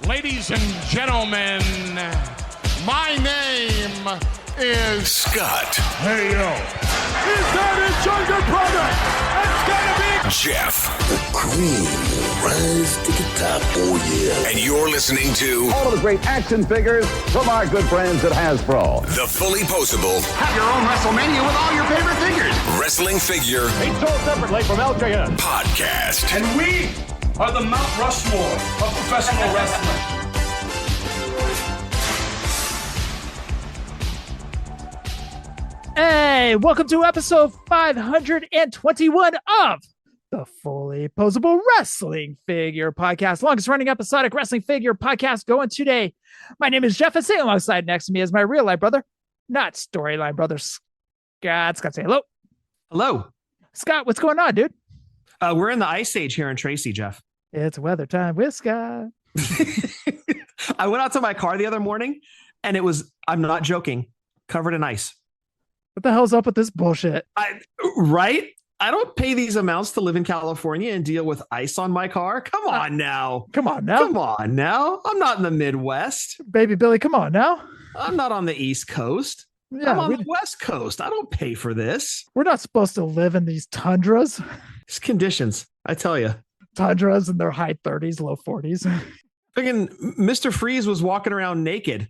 Ladies and gentlemen, my name is Scott. Hey, yo. Is that his younger brother? It's gonna be Jeff. The cream will rise to the top. Oh, yeah. And you're listening to all of the great action figures from our good friends at Hasbro. The Fullyposeable. Have your own WrestleMania with all your favorite figures. Wrestling figure. Each sold separately from LJN. Podcast. And we are the Mount Rushmore of professional wrestling. Hey, welcome to episode 521 of the Fullyposeable Wrestling Figure Podcast, longest running episodic wrestling figure podcast going today. My name is Jeff, and sitting alongside next to me is my real life brother, not storyline brother, Scott. Scott, say hello. Hello. Scott, what's going on, dude? We're in the Ice Age here in Tracy, Jeff. It's weather time with Scott. I went out to my car the other morning, and it was, I'm not joking, covered in ice. What the hell's up with this bullshit? Right? I don't pay these amounts to live in California and deal with ice on my car. Come on now. Come on now. Come on now. I'm not in the Midwest. Baby Billy, come on now. I'm not on the East Coast. Yeah, I'm on the West Coast. I don't pay for this. We're not supposed to live in these tundras. It's conditions, I tell you. Tundras in their high 30s, low 40s. Again, Mr. Freeze was walking around naked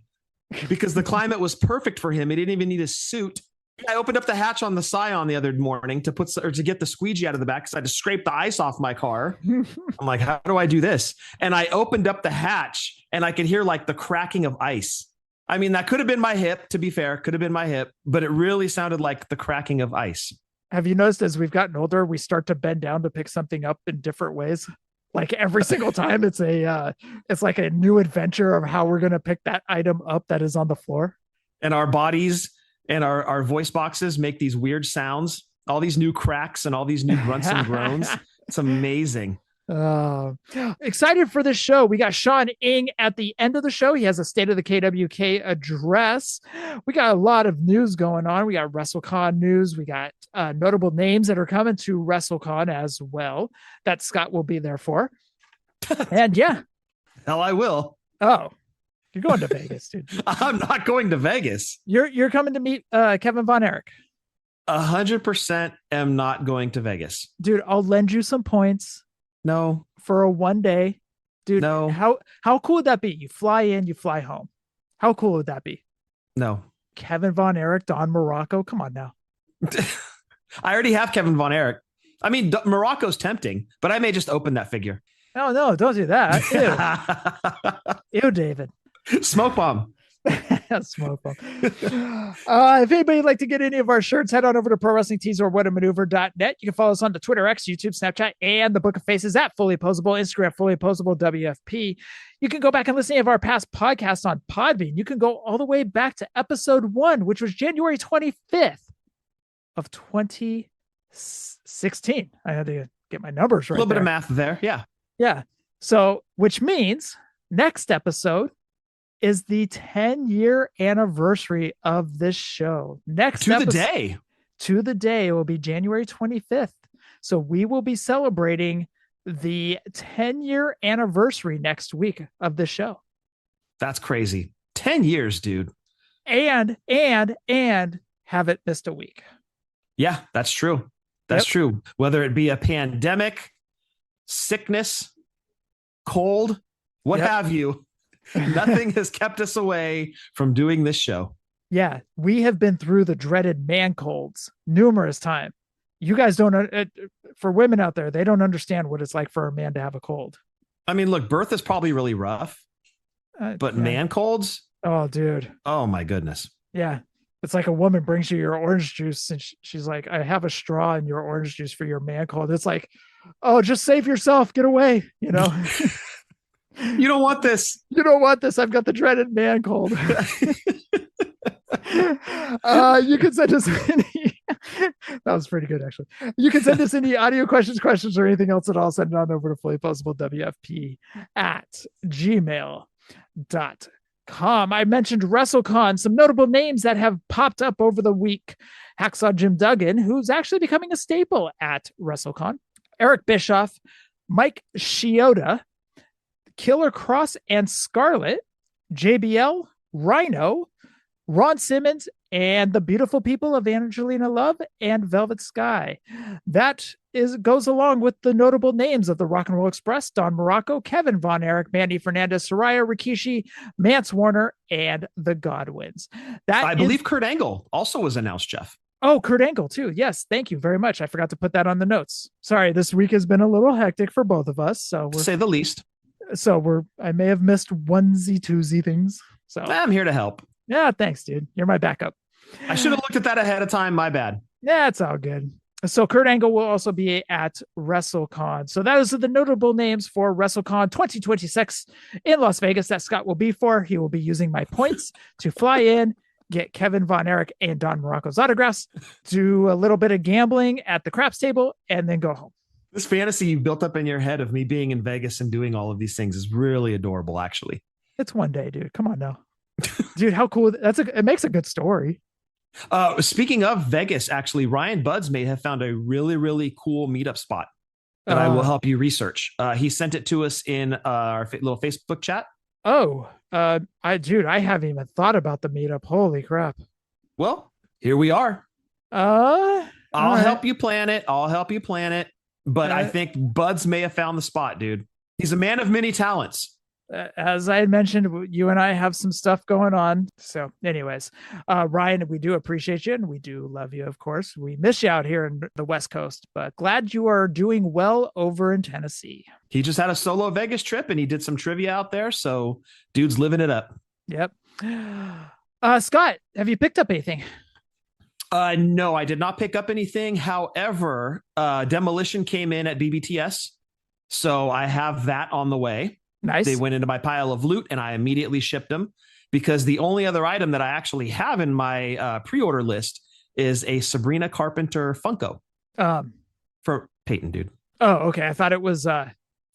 because the climate was perfect for him. He didn't even need a suit. I opened up the hatch on the Scion the other morning to get the squeegee out of the back because I had to scrape the ice off my car. I'm like, how do I do this? And I opened up the hatch and I could hear like the cracking of ice. I mean, that could have been my hip, to be fair, could have been my hip, but it really sounded like the cracking of ice. Have you noticed as we've gotten older, we start to bend down to pick something up in different ways? Like every single time it's like a new adventure of how we're going to pick that item up that is on the floor. And our bodies and our voice boxes make these weird sounds, all these new cracks and all these new grunts and groans. It's amazing. Excited for this show. We got Shawn Ng at the end of the show. He has a State of the KWK address. We got a lot of news going on. We got WrestleCon news. We got notable names that are coming to WrestleCon as well that Scott will be there for. And yeah. Hell, I will. Oh, you're going to Vegas, dude. I'm not going to Vegas. You're coming to meet Kevin Von Erich. 100% am not going to Vegas. Dude, I'll lend you some points. No. For a one day. Dude, no. How cool would that be? You fly in, you fly home. How cool would that be? No. Kevin Von Erich, Don Morocco. Come on now. I already have Kevin Von Erich. I mean, Morocco's tempting, but I may just open that figure. No, don't do that. Ew. Ew, David. Smoke bomb. Smoke bomb. If anybody would like to get any of our shirts, head on over to ProWrestlingTees or whatamaneuver.net. You can follow us on Twitter, X, YouTube, Snapchat, and the Book of Faces at Fullyposeable, Instagram, Fullyposeable WFP. You can go back and listen to any of our past podcasts on Podbean. You can go all the way back to episode 1, which was January 25th of 2016. I had to get my numbers right. A little bit of math there. Yeah. Yeah. So, which means next episode is the 10-year anniversary of this show. To the day. It will be January 25th. So we will be celebrating the 10-year anniversary next week of the show. That's crazy. 10 years, dude. And haven't missed a week. Yeah, that's true. That's true. Whether it be a pandemic, sickness, cold, what have you. Nothing has kept us away from doing this show. Yeah, we have been through the dreaded man colds numerous times. You guys don't, for women out there, they don't understand what it's like for a man to have a cold. I mean, look, birth is probably really rough, but man colds? Oh, dude. Oh, my goodness. Yeah. It's like a woman brings you your orange juice and she's like, I have a straw in your orange juice for your man cold. It's like, oh, just save yourself. Get away. You know? You don't want this. You don't want this. I've got the dreaded man cold. You can send us any. That was pretty good, actually. You can send us any audio questions, or anything else at all. Send it on over to fullyposeablewfp@gmail.com. I mentioned WrestleCon, some notable names that have popped up over the week. Hacksaw Jim Duggan, who's actually becoming a staple at WrestleCon. Eric Bischoff, Mike Chioda, Killer Cross and Scarlet, JBL, Rhino, Ron Simmons, and the beautiful people of Angelina Love and Velvet Sky. That goes along with the notable names of the Rock and Roll Express, Don Morocco, Kevin Von Erich, Mandy Fernandez, Soraya Rikishi, Mance Warner, and the Godwins. I believe Kurt Angle also was announced, Jeff. Oh, Kurt Angle too. Yes, thank you very much. I forgot to put that on the notes. Sorry, this week has been a little hectic for both of us. So to say the least. I may have missed onesie-twosie things. So I'm here to help. Yeah, thanks, dude. You're my backup. I should have looked at that ahead of time. My bad. Yeah, it's all good. So Kurt Angle will also be at WrestleCon. So those are the notable names for WrestleCon 2026 in Las Vegas that Scott will be for. He will be using my points to fly in, get Kevin Von Erich and Don Morocco's autographs, do a little bit of gambling at the craps table, and then go home. This fantasy you built up in your head of me being in Vegas and doing all of these things is really adorable, actually. It's one day, dude. Come on now. Dude, how cool. It makes a good story. Speaking of Vegas, actually, Ryan Buds may have found a really, really cool meetup spot that I will help you research. He sent it to us in our little Facebook chat. Oh, I haven't even thought about the meetup. Holy crap. Well, here we are. I'll help you plan it. But I think Buds may have found the spot, dude. He's a man of many talents. As I had mentioned, you and I have some stuff going on. So anyways, Ryan, we do appreciate you and we do love you, of course. We miss you out here in the West Coast, but glad you are doing well over in Tennessee. He just had a solo Vegas trip and he did some trivia out there. So dude's living it up. Yep. Scott, have you picked up anything? No, I did not pick up anything. However, Demolition came in at BBTS. So I have that on the way. Nice. They went into my pile of loot and I immediately shipped them because the only other item that I actually have in my pre-order list is a Sabrina Carpenter Funko for Peyton, dude. Oh, okay. I thought it was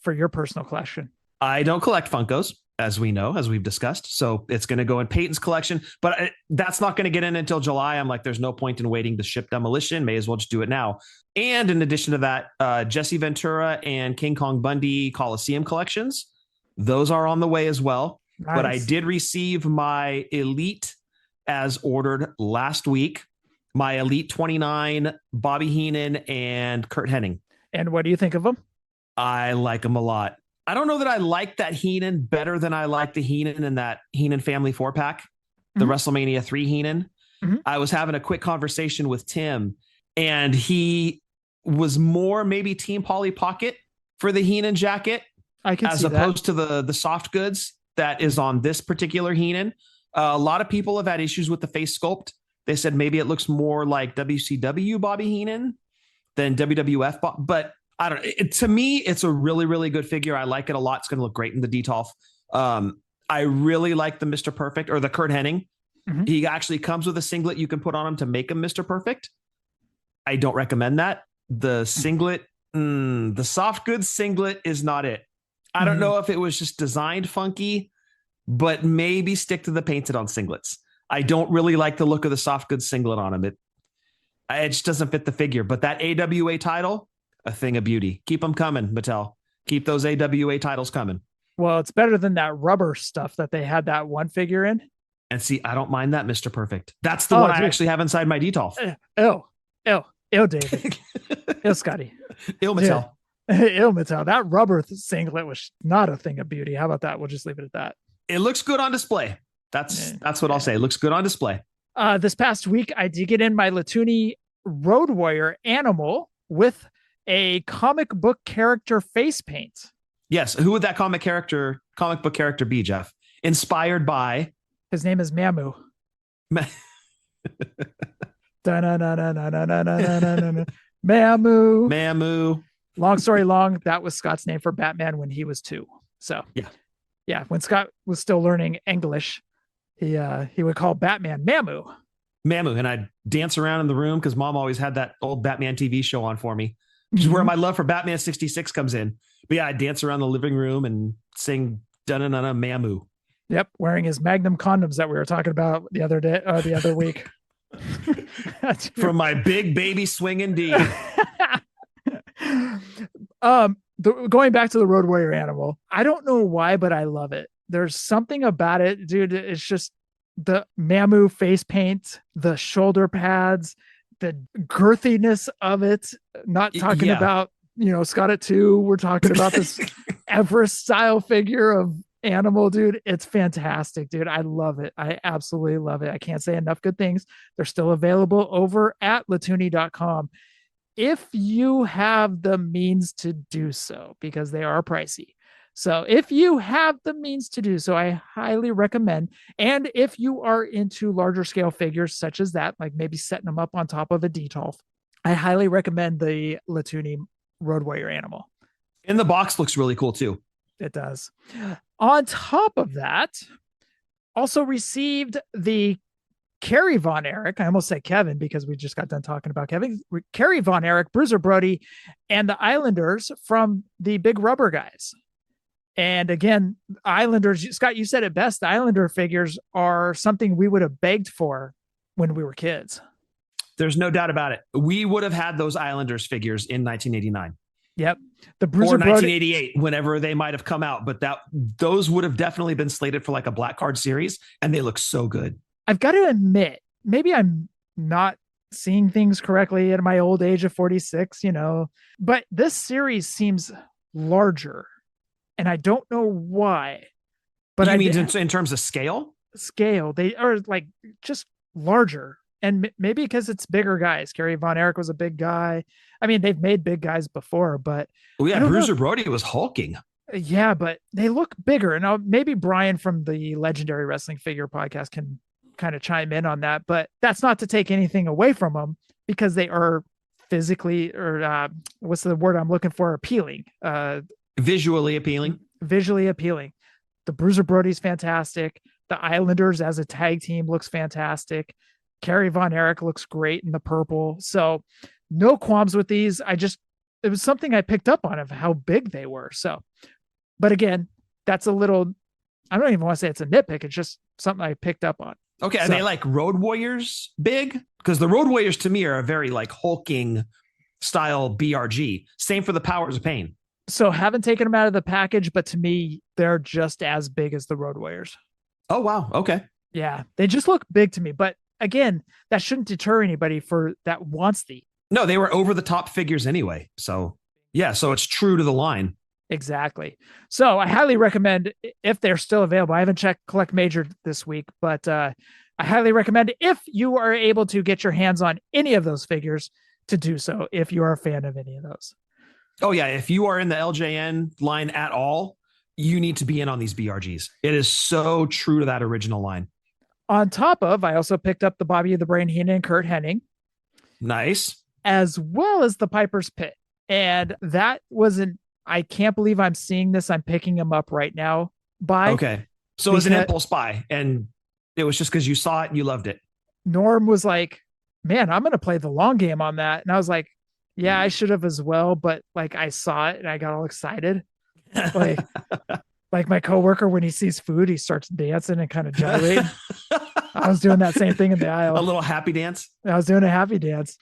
for your personal collection. I don't collect Funkos, as we know, as we've discussed. So it's going to go in Peyton's collection, but that's not going to get in until July. I'm like, there's no point in waiting to ship Demolition. May as well just do it now. And in addition to that, Jesse Ventura and King Kong Bundy Coliseum collections, those are on the way as well. Nice. But I did receive my Elite as ordered last week. My Elite 29, Bobby Heenan and Kurt Hennig. And what do you think of them? I like them a lot. I don't know that I like that Heenan better than I like the Heenan in that Heenan family 4-pack, the WrestleMania 3 Heenan. I was having a quick conversation with Tim and he was more maybe Team Polly Pocket for the Heenan jacket. I can as see opposed to the soft goods that is on this particular Heenan. A lot of people have had issues with the face sculpt. They said maybe it looks more like WCW Bobby Heenan than WWF. But I don't know. To me, it's a really, really good figure. I like it a lot. It's going to look great in the Detolf. I really like the Mr. Perfect or the Kurt Hennig. He actually comes with a singlet you can put on him to make him Mr. Perfect. I don't recommend that. The singlet, the soft goods singlet is not it. I don't know if it was just designed funky, but maybe stick to the painted on singlets. I don't really like the look of the soft goods singlet on him. It just doesn't fit the figure. But that AWA title, a thing of beauty. Keep them coming, Mattel. Keep those AWA titles coming. Well, it's better than that rubber stuff that they had that one figure in. And see, I don't mind that, Mr. Perfect. That's the one I actually have inside my Detolf. Ew, David. Ew, Scotty. Ew, Mattel. Ew, Mattel. That rubber singlet was not a thing of beauty. How about that? We'll just leave it at that. It looks good on display. That's what I'll say. It looks good on display. This past week, I did get in my Latuni Road Warrior animal with a comic book character face paint. Yes. Who would that comic book character be, Jeff? Inspired by? His name is Mamu. Mamu. Long story long, that was Scott's name for Batman when he was 2. So yeah, when Scott was still learning English, he would call Batman Mamu. And I'd dance around in the room because Mom always had that old Batman TV show on for me, which is where my love for Batman 66 comes in. But yeah, I'd dance around the living room and sing "Dun-dun-dun-dun Mamu." Yep, wearing his Magnum condoms that we were talking about the other week. From my big baby swing indeed. going back to the Road Warrior animal, I don't know why, but I love it. There's something about it, dude. It's just the Mamu face paint, the shoulder pads, the girthiness of it. Not talking about, Scott at 2. We're talking about this Everest style figure of animal, dude. It's fantastic, dude. I love it. I absolutely love it. I can't say enough good things. They're still available over at latuni.com if you have the means to do so, because they are pricey. So if you have the means to do so, I highly recommend. And if you are into larger scale figures such as that, like maybe setting them up on top of a Detolf, I highly recommend the Latuni Road Warrior animal. And the box looks really cool too. It does. On top of that, also received the Kerry Von Erich. I almost said Kevin because we just got done talking about Kevin. Kerry Von Erich, Bruiser Brody, and the Islanders from the Big Rubber guys. And again, Islanders, Scott, you said it best. The Islander figures are something we would have begged for when we were kids. There's no doubt about it. We would have had those Islanders figures in 1989. Yep. The Bruiser or Brody, 1988, whenever they might have come out. But those would have definitely been slated for like a black card series, and they look so good. I've got to admit, maybe I'm not seeing things correctly at my old age of 46, but this series seems larger, and I don't know why. But you mean in terms of scale? Scale. They are like just larger. And maybe because it's bigger guys. Kerry Von Erich was a big guy. I mean, they've made big guys before, but Bruiser Brody was hulking. Yeah, but they look bigger. And maybe Brian from the Legendary Wrestling Figure podcast can kind of chime in on that, but that's not to take anything away from them, because they are physically, or what's the word I'm looking for? Appealing. Visually appealing. Visually appealing. The Bruiser Brody's fantastic. The Islanders as a tag team looks fantastic. Kerry Von Erich looks great in the purple. So no qualms with these. It was something I picked up on of how big they were. So, but again, that's a little, I don't even want to say it's a nitpick. It's just something I picked up on. Okay. Are they like Road Warriors big? Because the Road Warriors to me are a very like hulking style BRG. Same for the Powers of Pain. So haven't taken them out of the package, but to me, they're just as big as the Road Warriors. Oh, wow. Okay. Yeah. They just look big to me, but again, that shouldn't deter anybody that wants the. No, they were over the top figures anyway. So yeah, so it's true to the line. Exactly. So I highly recommend, if they're still available. I haven't checked Collect Major this week, but I highly recommend, if you are able to get your hands on any of those figures, to do so if you are a fan of any of those. Oh yeah, if you are in the LJN line at all, you need to be in on these BRGs. It is so true to that original line. On top of, I also picked up the Bobby the Brain Heenan and Kurt Hennig. Nice. As well as the Piper's Pit. And that wasn't, I can't believe I'm seeing this. I'm picking them up right now. Okay. So it was an impulse buy, and it was just because you saw it and you loved it. Norm was like, man, I'm going to play the long game on that. And I was like, yeah, I should have as well. But like, I saw it and I got all excited. Like my coworker, when he sees food, he starts dancing and kind of gyrating. I was doing that same thing in the aisle. A little happy dance. I was doing a happy dance.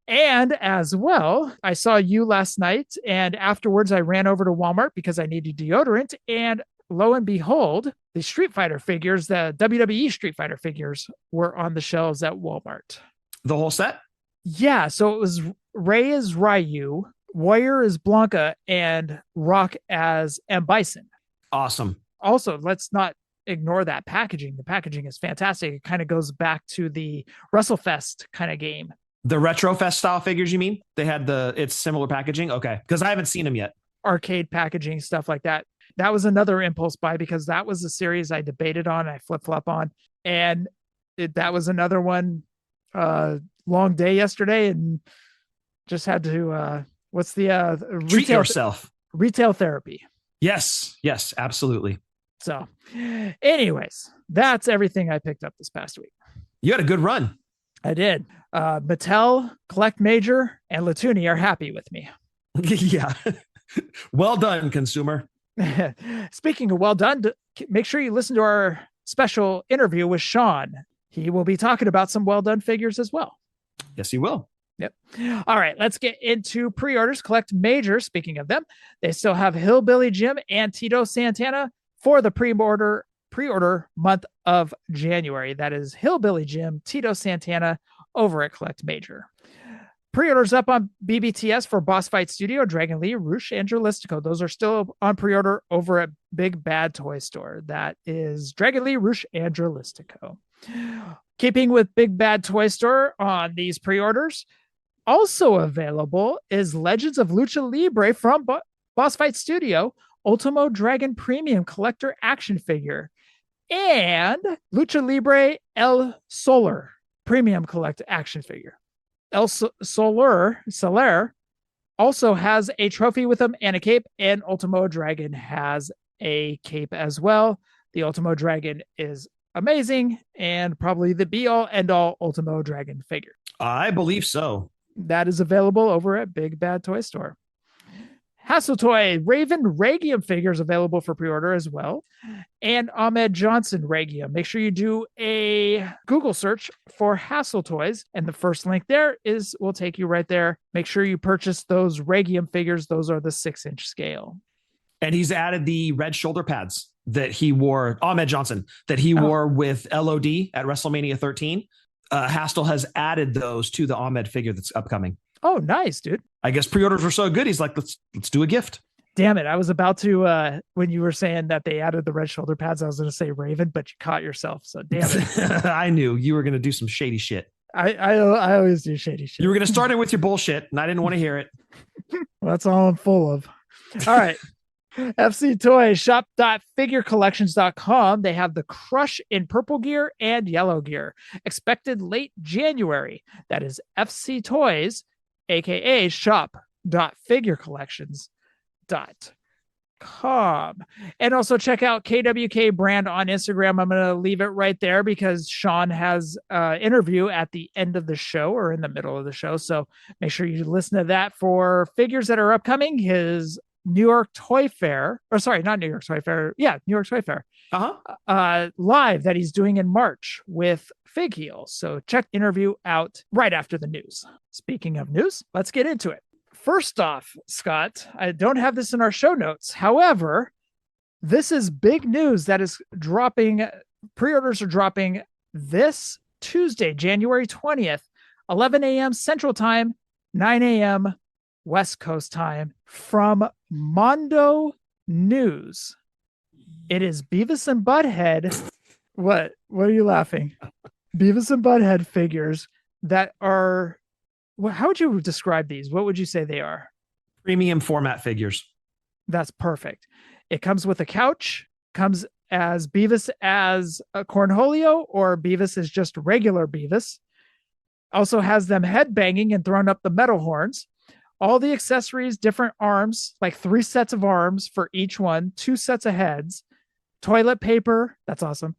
And as well, I saw you last night, and afterwards I ran over to Walmart because I needed deodorant. And lo and behold, the Street Fighter figures, the WWE Street Fighter figures, were on the shelves at Walmart. The whole set? Yeah. So it was Ray as Ryu, Warrior as Blanca, and Rock as M. Bison. Awesome. Also, let's not ignore that packaging. The packaging is fantastic. It kind of goes back to the WrestleFest kind of game. The Retrofest style figures, you mean? They had it's similar packaging? Okay. Because I haven't seen them yet. Arcade packaging, stuff like that. That was another impulse buy, because that was a series I debated on, I flip-flop on. And that was another one, long day yesterday, and just had to, what's the treat yourself. Retail therapy. Yes, absolutely. So anyways, that's everything I picked up this past week. You had a good run. I did. Mattel, Collect Major, and Latuni are happy with me. Yeah. Well done, consumer. Speaking of well done, make sure you listen to our special interview with Shawn. He will be talking about some well done figures as well. Yes, he will. Yep. All right, let's get into pre-orders. Collect Major. Speaking of them, they still have Hillbilly Jim and Tito Santana for the pre-order month of January. That is Hillbilly Jim, Tito Santana over at Collect Major. Pre-orders up on BBTS for Boss Fight Studio, Dragon Lee, Roosh, and Dralistico. Those are still on pre-order over at Big Bad Toy Store. That is Dragon Lee, Roosh, and Dralistico. Keeping with Big Bad Toy Store on these pre-orders, also available is Legends of Lucha Libre from Boss Fight Studio, Ultimo Dragon Premium Collector Action Figure, and Lucha Libre El Solar Premium Collect Action Figure. El Solar also has a trophy with him and a cape, and Ultimo Dragon has a cape as well. The Ultimo Dragon is amazing and probably the be-all, end-all Ultimo Dragon figure. I believe so. That is available over at Big Bad Toy Store. Hassel Toy Raven Regium figures available for pre-order as well. And Ahmed Johnson Regium. Make sure you do a Google search for Hassel Toys. And the first link there will take you right there. Make sure you purchase those Regium figures. Those are the 6-inch scale. And he's added the red shoulder pads that he wore, Ahmed Johnson, that he wore with LOD at WrestleMania 13. Hastel has added those to the Ahmed figure that's upcoming. Oh, nice, dude. I guess pre-orders were so good. He's like, let's do a gift. Damn it. I was about to, when you were saying that they added the red shoulder pads, I was going to say Raven, but you caught yourself. So damn it. I knew you were going to do some shady shit. I always do shady shit. You were going to start it with your bullshit and I didn't want to hear it. Well, that's all I'm full of. All right. FC Toys shop.figurecollections.com. They have the Crush in purple gear and yellow gear. Expected late January. That is FC Toys, aka shop.figurecollections.com. And also check out KWK brand on Instagram. I'm going to leave it right there because Shawn has an interview at the end of the show or in the middle of the show. So make sure you listen to that for figures that are upcoming. His New York Toy Fair, or sorry, not New York Toy Fair. Yeah, New York Toy Fair. Live that he's doing in March with Fig Heel. So check the interview out right after the news. Speaking of news, let's get into it. First off, Scott, I don't have this in our show notes. However, this is big news that is dropping. Pre-orders are dropping this Tuesday, January 20th, 11 a.m. Central Time, 9 a.m. West Coast time from Mondo News. It is Beavis and Butthead. What are you laughing? Beavis and Butthead figures that are, how would you describe these? What would you say they are? Premium format figures. That's perfect. It comes with a couch, comes as Beavis as a Cornholio, or Beavis is just regular Beavis. Also has them headbanging and throwing up the metal horns. All the accessories, different arms, like 3 sets of arms for each one, 2 sets of heads, toilet paper. That's awesome.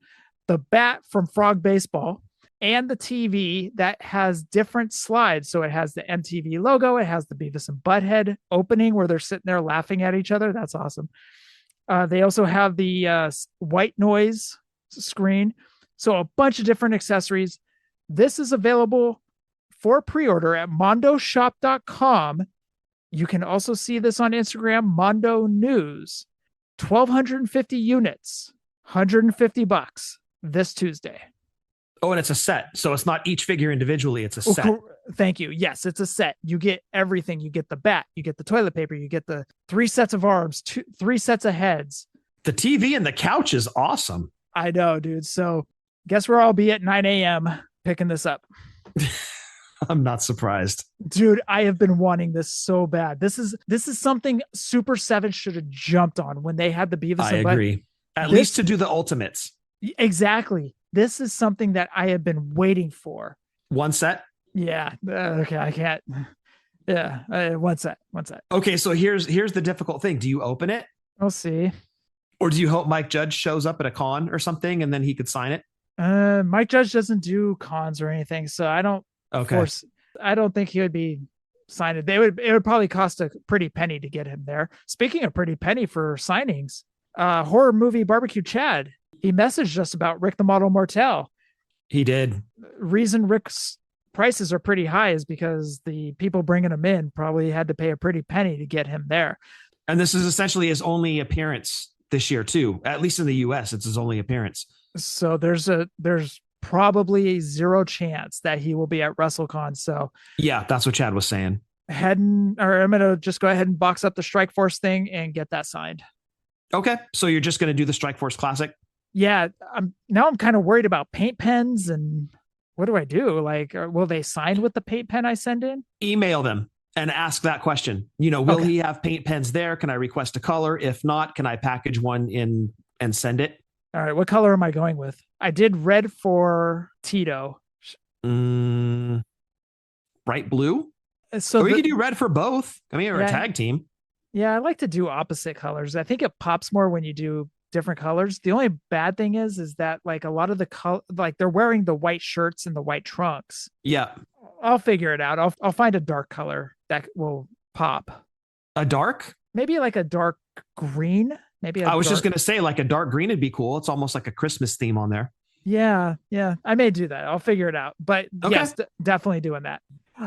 The bat from Frog Baseball, and the TV that has different slides. So it has the MTV logo. It has the Beavis and Butthead opening where they're sitting there laughing at each other. That's awesome. They also have the white noise screen. So a bunch of different accessories. This is available for pre-order at mondoshop.com. You can also see this on Instagram, Mondo News. 1,250 units, $150 this Tuesday. Oh, and it's a set. So it's not each figure individually. It's a set. Thank you. Yes, it's a set. You get everything. You get the bat. You get the toilet paper. You get the 3 sets of arms, 3 sets of heads. The TV and the couch is awesome. I know, dude. So guess where I'll be at 9 a.m. picking this up. I'm not surprised. Dude, I have been wanting this so bad. This is something Super 7 should have jumped on when they had the Beavis and Butthead. I agree. At least to do the ultimates. Exactly. This is something that I have been waiting for. 1 set? Yeah. Okay, I can't. Yeah, 1 set. Okay, so here's the difficult thing. Do you open it? We'll see. Or do you hope Mike Judge shows up at a con or something and then he could sign it? Mike Judge doesn't do cons or anything, so I don't I don't think he would be signed. It would probably cost a pretty penny to get him there. Speaking of pretty penny for signings, horror movie Barbecue Chad, he messaged us about Rick the Model Martel. He did. Reason Rick's prices are pretty high is because the people bringing him in probably had to pay a pretty penny to get him there. And this is essentially his only appearance this year too. At least in the US, it's his only appearance. So there's probably zero chance that he will be at WrestleCon. So yeah, that's what Chad was saying. I'm going to just go ahead and box up the Strikeforce thing and get that signed. Okay. So you're just going to do the Strikeforce Classic? Yeah. I'm kind of worried about paint pens, and what do I do? Like, will they sign with the paint pen I send in? Email them and ask that question. Will he have paint pens there? Can I request a color? If not, can I package one in and send it? All right. What color am I going with? I did red for Tito. Bright blue? So you could do red for both. I mean, or a tag team. Yeah, I like to do opposite colors. I think it pops more when you do different colors. The only bad thing is that like a lot of like they're wearing the white shirts and the white trunks. Yeah. I'll figure it out. I'll find a dark color that will pop. A dark? Maybe like a dark green. I was just going to say like a dark green would be cool. It's almost like a Christmas theme on there. Yeah. I may do that. I'll figure it out. But yes, definitely doing that.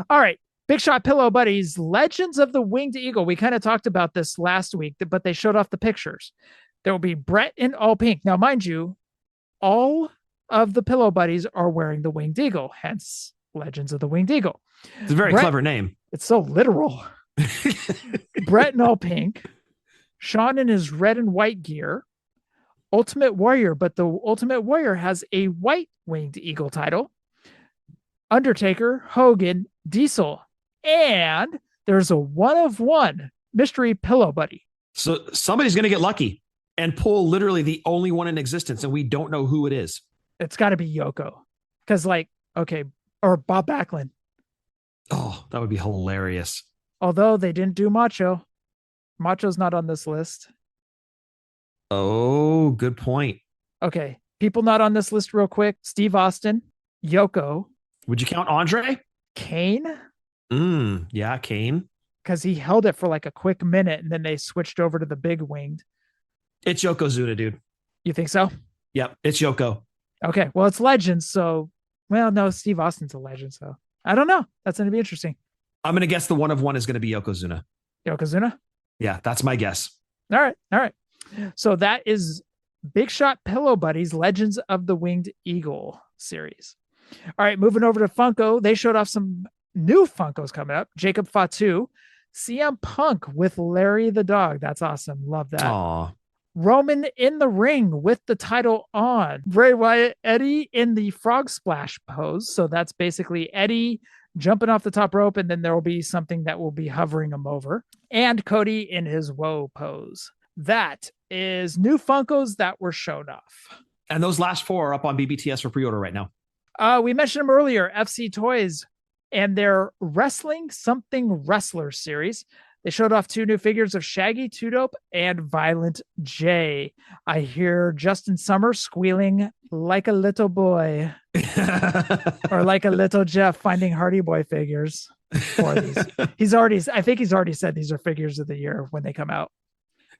All right. Big Shot Pillow Buddies, Legends of the Winged Eagle. We kind of talked about this last week, but they showed off the pictures. There will be Brett in all pink. Now, mind you, all of the Pillow Buddies are wearing the Winged Eagle, hence Legends of the Winged Eagle. It's a very clever name. It's so literal. Brett in all pink. Shawn in his red and white gear. Ultimate Warrior, but the Ultimate Warrior has a white Winged Eagle title. Undertaker, Hogan, Diesel, and there's a 1-of-1 mystery pillow buddy. So somebody's going to get lucky and pull literally the only one in existence, and we don't know who it is. It's got to be Yoko. Because or Bob Backlund. Oh, that would be hilarious. Although they didn't do Macho. Macho's not on this list. Oh, good point. Okay. People not on this list real quick. Steve Austin, Yoko. Would you count Andre? Kane? Yeah, Kane. Because he held it for like a quick minute and then they switched over to the big winged. It's Yokozuna, dude. You think so? Yep, it's Yoko. Okay, well, it's Legends, so... Well, no, Steve Austin's a legend, so... I don't know. That's going to be interesting. I'm going to guess the 1-of-1 is going to be Yokozuna. Yokozuna? Yeah, that's my guess. All right. So that is Big Shot Pillow Buddies, Legends of the Winged Eagle series. All right, moving over to Funko. They showed off some new Funkos coming up. Jacob Fatu, CM Punk with Larry the Dog. That's awesome. Love that. Aw. Roman in the ring with the title on. Bray Wyatt, Eddie in the frog splash pose. So that's basically Eddie jumping off the top rope, and then there will be something that will be hovering him over. And Cody in his woe pose. That is new Funkos that were shown off. And those last 4 are up on BBTS for pre-order right now. We mentioned them earlier, FC Toys and their Wrestling Something Wrestler series. They showed off 2 new figures of Shaggy, 2Dope, and Violent J. I hear Justin Summer squealing like a little boy or like a little Jeff finding Hardy Boy figures for these. I think he's already said these are figures of the year when they come out.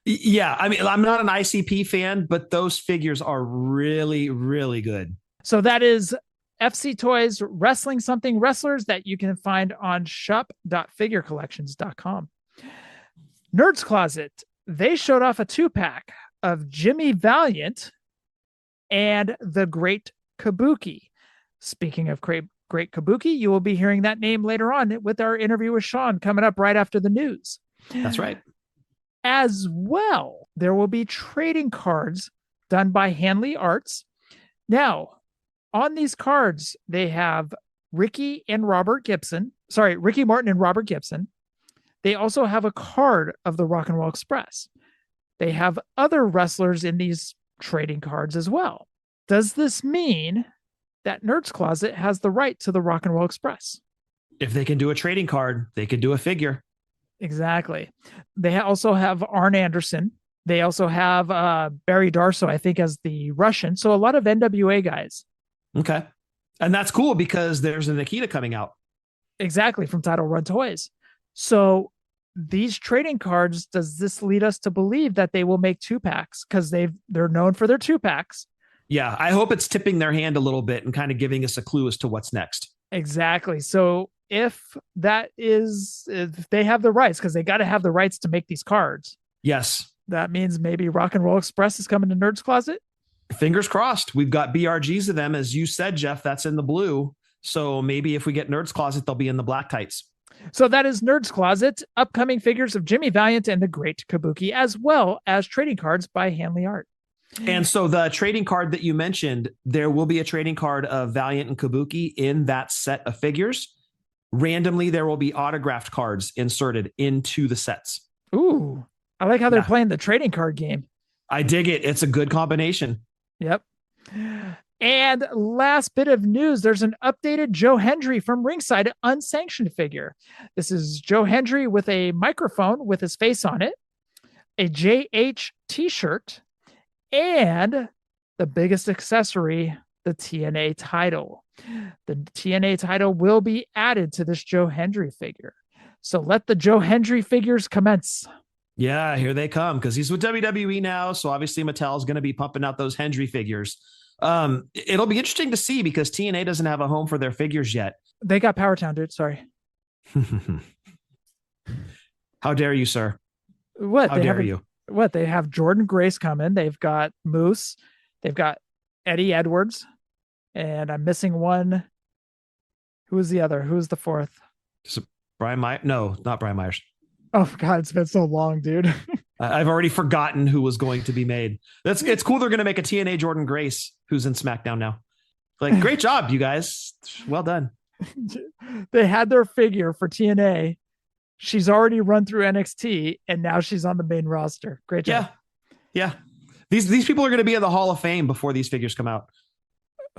Yeah, I mean, I'm not an ICP fan, but those figures are really, really good. So that is FC Toys Wrestling Something Wrestlers that you can find on shop.figurecollections.com. Nerds Closet, they showed off a 2-pack of Jimmy Valiant and the Great Kabuki. Speaking of Great Kabuki, you will be hearing that name later on with our interview with Shawn coming up right after the news. That's right. As well, there will be trading cards done by Hanley Arts. Now, on these cards, they have Ricky Martin and Robert Gibson. They also have a card of the Rock and Roll Express. They have other wrestlers in these trading cards as well. Does this mean that Nerds Closet has the right to the Rock and Roll Express? If they can do a trading card, they could do a figure. Exactly. They also have Arn Anderson. They also have Barry Darso, I think, as the Russian. So a lot of NWA guys. Okay. And that's cool because there's a Nikita coming out. Exactly, from Title Run Toys. So these trading cards, does this lead us to believe that they will make 2-packs? Because they're known for their 2-packs. Yeah, I hope it's tipping their hand a little bit and kind of giving us a clue as to what's next. Exactly. So if they have the rights, because they got to have the rights to make these cards, Yes. that means maybe Rock and Roll Express is coming to Nerd's Closet. Fingers crossed. We've got BRGs of them. As you said, Jeff, that's in the blue. So maybe if we get Nerd's Closet, they'll be in the black tights. So that is Nerd's Closet. Upcoming figures of Jimmy Valiant and the Great Kabuki, as well as trading cards by Hanley Art. And so the trading card that you mentioned, there will be a trading card of Valiant and Kabuki in that set of figures. Randomly, there will be autographed cards inserted into the sets. Ooh, I like how they're playing the trading card game. I dig it. It's a good combination. Yep. And last bit of news, there's an updated Joe Hendry from Ringside unsanctioned figure. This is Joe Hendry with a microphone with his face on it, a JH t-shirt, and the biggest accessory, the TNA title. The TNA title will be added to this Joe Hendry figure. So let the Joe Hendry figures commence. Yeah, here they come, because he's with WWE now. So obviously Mattel is going to be pumping out those Hendry figures. It'll be interesting to see, because TNA doesn't have a home for their figures yet. They got Powertown, dude. Sorry. How dare you, sir? What? How dare you? What? They have Jordan Grace coming. They've got Moose. They've got Eddie Edwards. And I'm missing one. Who was the other? Who's the fourth? Brian Myers? No, not Brian Myers. Oh, God, it's been so long, dude. I've already forgotten who was going to be made. It's cool. They're going to make a TNA Jordan Grace, who's in SmackDown now. Like, great job, you guys. Well done. They had their figure for TNA. She's already run through NXT, and now she's on the main roster. Great job. Yeah. These people are going to be in the Hall of Fame before these figures come out.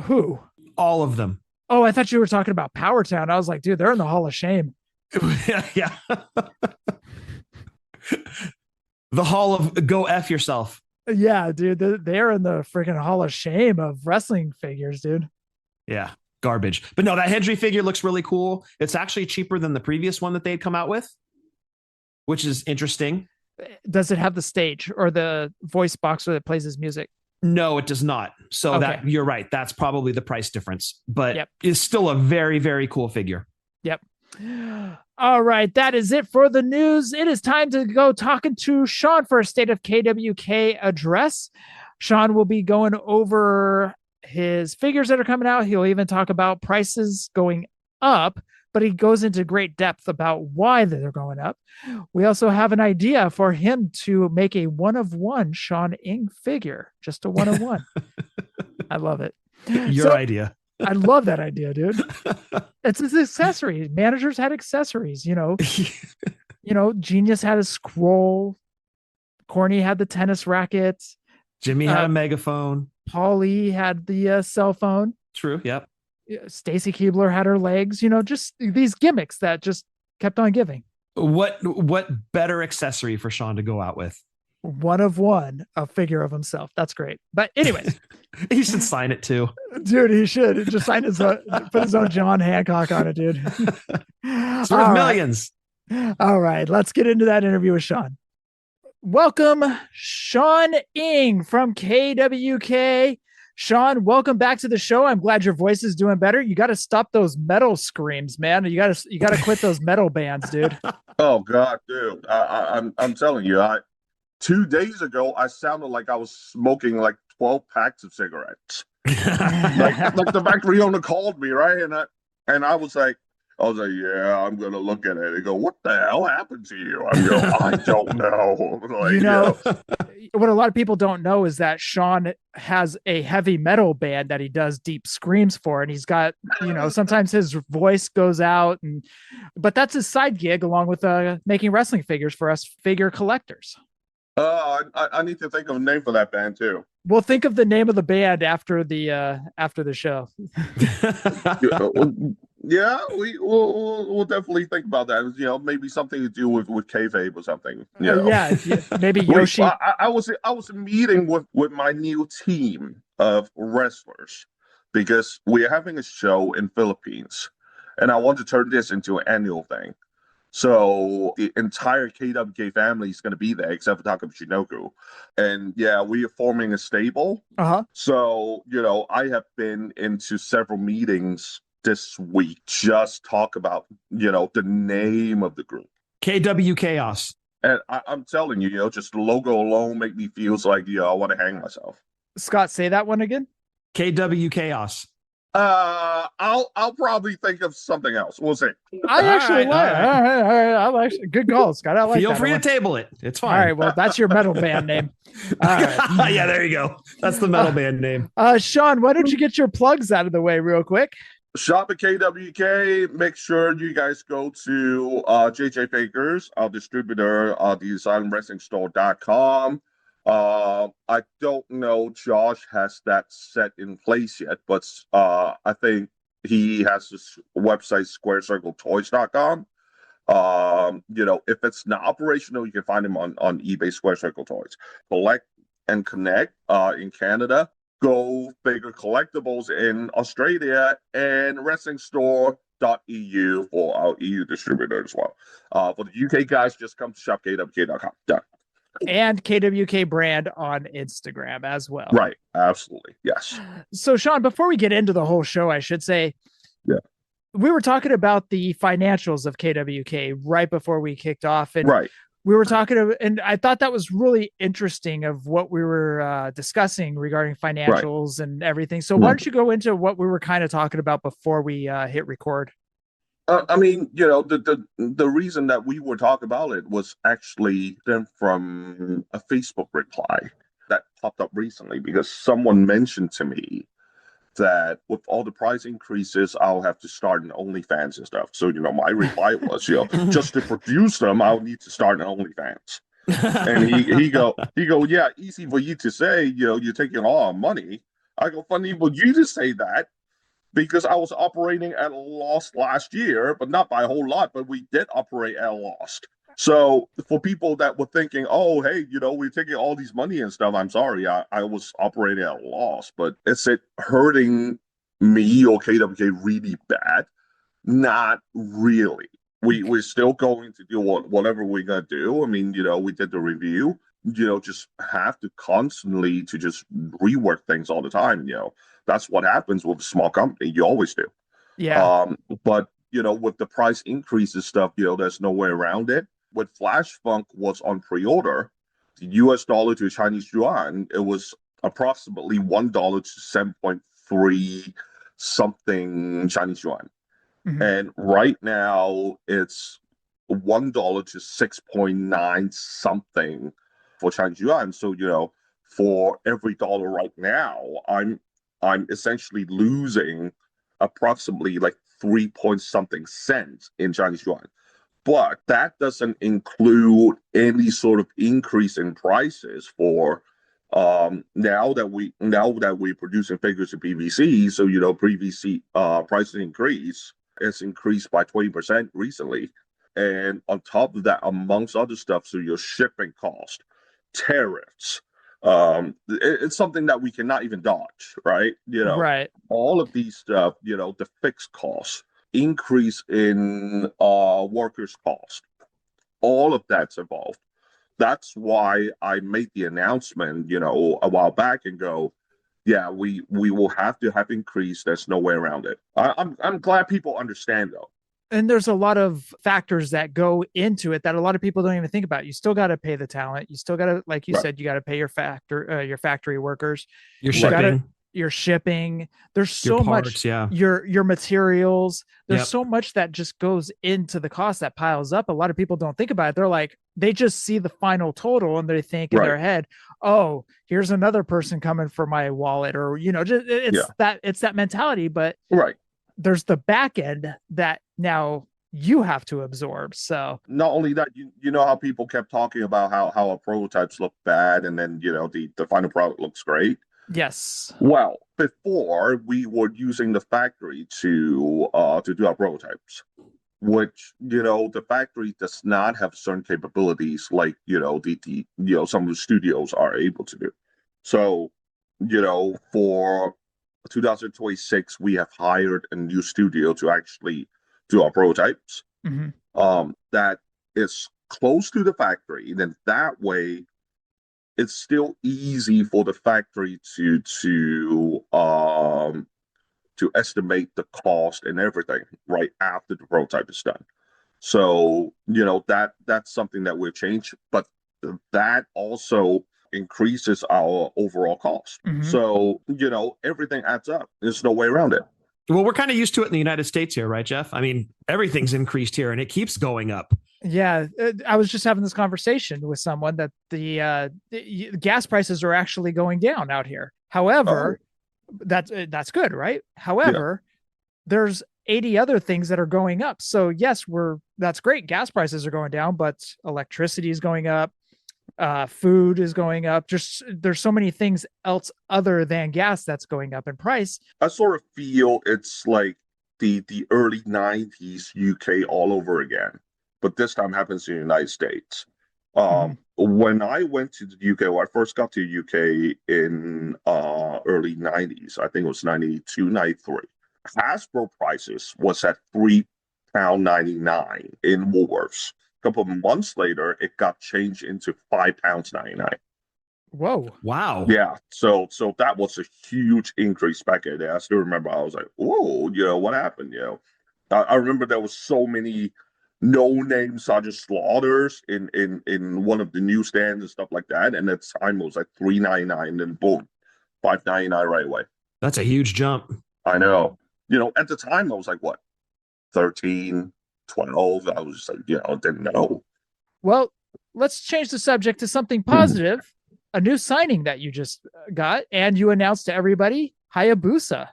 Who? All of them. Oh, I thought you were talking about Powertown. I was like, dude, they're in the Hall of Shame. Yeah. The Hall of Go F Yourself. Yeah, dude. They're in the freaking Hall of Shame of wrestling figures, dude. Yeah. Garbage. But no, that Hendry figure looks really cool. It's actually cheaper than the previous one that they'd come out with, which is interesting. Does it have the stage or the voice box where it plays his music? No, it does not. So Okay. that you're right. That's probably the price difference, but Yep. It's still a very, very cool figure. Yep. All right. That is it for the news. It is time to go talking to Shawn for a State of KWK address. Shawn will be going over his figures that are coming out. He'll even talk about prices going up, but he goes into great depth about why they're going up. We also have an idea for him to make a 1-of-1 Shawn Ng figure, just a 1-of-1. I love it. Your idea. I love that idea, dude. It's his accessory. Managers had accessories, Genius had a scroll. Corny had the tennis racket. Jimmy had a megaphone. Paulie had the cell phone. True. Yep. Stacy Keebler had her legs. Just these gimmicks that just kept on giving. What better accessory for Shawn to go out with? 1-of-1, a figure of himself. That's great. But anyways, he should sign it too, dude. He should just sign put his own John Hancock on it, dude. It's worth millions. Right. All right, let's get into that interview with Shawn. Welcome, Shawn Ng from KWK. Shawn, welcome back to the show. I'm glad your voice is doing better. You got to stop those metal screams, man. You got to quit those metal bands, dude. Oh God, dude. I'm telling you, 2 days ago I sounded like I was smoking like 12 packs of cigarettes. like the factory owner called me, right? And I was like, yeah, I'm gonna look at it and go, what the hell happened to you? I don't know. What a lot of people don't know is that Shawn has a heavy metal band that he does deep screams for, and he's got, sometimes his voice goes out, but that's his side gig along with making wrestling figures for us figure collectors. I need to think of a name for that band too. We'll think of the name of the band after the show. Yeah, we'll definitely think about that. Maybe something to do with kayfabe or something. Yeah, maybe Yoshi. I was meeting with my new team of wrestlers because we're having a show in Philippines, and I want to turn this into an annual thing. So the entire KWK family is going to be there except for Takam Shinoku. And yeah, we are forming a stable. Uh-huh. So, I have been into several meetings this week. Just talk about, the name of the group. KW Chaos. And I'm telling you, just the logo alone make me feels like, I want to hang myself. Scott, say that one again. KW Chaos. I'll probably think of something else. We'll see. I actually like. All right. I like. Good call, Scott. I like. Feel that free one. to table it. It's fine. All right. Well, that's your metal band name. All right. Yeah, there you go. That's the metal band name. Sean, why don't you get your plugs out of the way real quick? Shop at KWK. Make sure you guys go to JJ Fakers, our distributor, the AsylumWrestlingStore.com. I don't know Josh has that set in place yet, but I think he has this website, SquareCircleToys.com. If it's not operational, you can find him on eBay, Square Circle Toys. Collect and Connect in Canada. Go Figure Collectibles in Australia, and WrestlingStore.eu for our EU distributor as well. For the UK guys, just come to shopkwk.com. Done. And KWK brand on Instagram as well. Right. Absolutely. Yes. So, Sean, before we get into the whole show, I should say, we were talking about the financials of KWK right before we kicked off. And we were talking about, and I thought that was really interesting of what we were discussing regarding financials and everything. So why don't you go into what we were kind of talking about before we hit record? The reason that we were talking about it was actually then from a Facebook reply that popped up recently, because someone mentioned to me that with all the price increases, I'll have to start an OnlyFans and stuff. So, my reply was, just to produce them, I'll need to start an OnlyFans. And he go, yeah, easy for you to say, you're taking all our money. I go, funny for you to say that, because I was operating at a loss last year, but not by a whole lot, but we did operate at a loss. So for people that were thinking, oh, hey, we're taking all these money and stuff, I'm sorry, I was operating at a loss. But is it hurting me or KWK really bad? Not really. We're still going to do whatever we're going to do. I mean, we did the review, just have to constantly to just rework things all the time. That's what happens with a small company. You always do. Yeah. But, with the price increases stuff, there's no way around it. When Flash Funk was on pre-order, the US dollar to Chinese yuan, it was approximately $1 to 7.3 something Chinese yuan. Mm-hmm. And right now it's $1 to 6.9 something for Chinese yuan. So, for every dollar right now, I'm essentially losing approximately like 3 point something cents in Chinese yuan. But that doesn't include any sort of increase in prices for now that we're producing figures in PVC. So PVC prices increase. It's increased by 20% recently, and on top of that, amongst other stuff, so your shipping cost, tariffs. It's something that we cannot even dodge, right? Right. All of these stuff. The fixed costs. Increase in workers' cost, all of that's involved. That's why I made the announcement, a while back and go, yeah, we will have to have increase. There's no way around it. I'm glad people understand though. And there's a lot of factors that go into it that a lot of people don't even think about. You still got to pay the talent. You still got to, like you said, you got to pay your factory workers. Your shipping. There's so much. Your materials. There's so much that just goes into the cost that piles up. A lot of people don't think about it. They're like, they just see the final total and they think in their head, oh, here's another person coming for my wallet, or it's that mentality. But there's the back end that now you have to absorb. So not only that, you know how people kept talking about how our prototypes look bad, and then the final product looks great. Yes. Well, before we were using the factory to do our prototypes, which the factory does not have certain capabilities like some of the studios are able to do. So for 2026, we have hired a new studio to actually do our prototypes. Mm-hmm. That is close to the factory. Then that way, it's still easy for the factory to to estimate the cost and everything right after the prototype is done. So, that's something that we've changed, but that also increases our overall cost. Mhm. So, everything adds up. There's no way around it. Well, we're kind of used to it in the United States here, right, Jeff? I mean, everything's increased here and it keeps going up. Yeah, I was just having this conversation with someone that the gas prices are actually going down out here. However, that's good, right? However, there's 80 other things that are going up. So yes, that's great. Gas prices are going down, but electricity is going up. Food is going up. Just there's so many things else other than gas that's going up in price. I sort of feel it's like the early 90s UK all over again, but this time happens in the United States. When I went to the UK, when I first got to the UK in early 90s, I think it was 92, 93, Hasbro prices was at £3.99 in Woolworths. A couple of months later, it got changed into £5.99. Whoa! Wow! Yeah, so that was a huge increase back in there. I still remember. I was like, "Whoa, what happened?" I remember there was so many no-name Sergeant Slaughters in one of the newsstands and stuff like that. And at the time, it was like $3.99, then boom, $5.99 right away. That's a huge jump. I know. At the time, I was like, what, 13, 12? I was just like, didn't know. Well, let's change the subject to something positive. A new signing that you just got, and you announced to everybody, Hayabusa.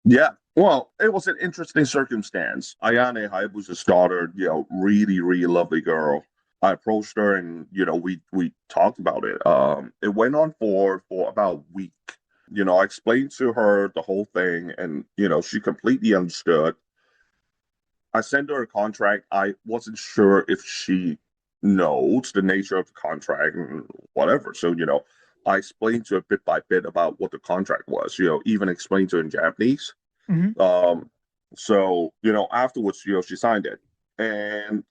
Yeah. Well, it was an interesting circumstance. Ayane, Hayabusa's daughter, really, really lovely girl. I approached her and, we talked about it. It went on for about a week. I explained to her the whole thing and, she completely understood. I sent her a contract. I wasn't sure if she knows the nature of the contract and whatever. So, I explained to her bit by bit about what the contract was, even explained to her in Japanese. Mm-hmm. So, afterwards, she signed it. And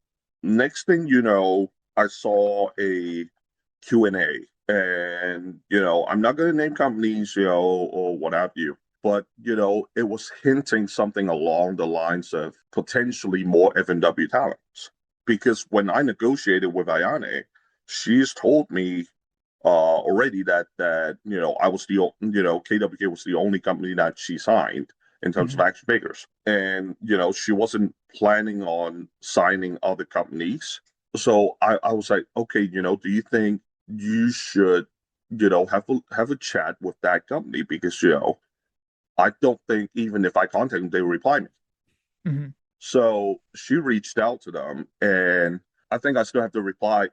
next thing you know, I saw a Q&A. And, I'm not going to name companies, or what have you. But, it was hinting something along the lines of potentially more FNW talents. Because when I negotiated with Ayane, she's told me already that I was KWK was the only company that she signed in terms of action figures. And, she wasn't planning on signing other companies. So I was like, okay, do you think you should, have a chat with that company? Because, I don't think even if I contact them, they reply me. Mm-hmm. So she reached out to them, and I think I still have to reply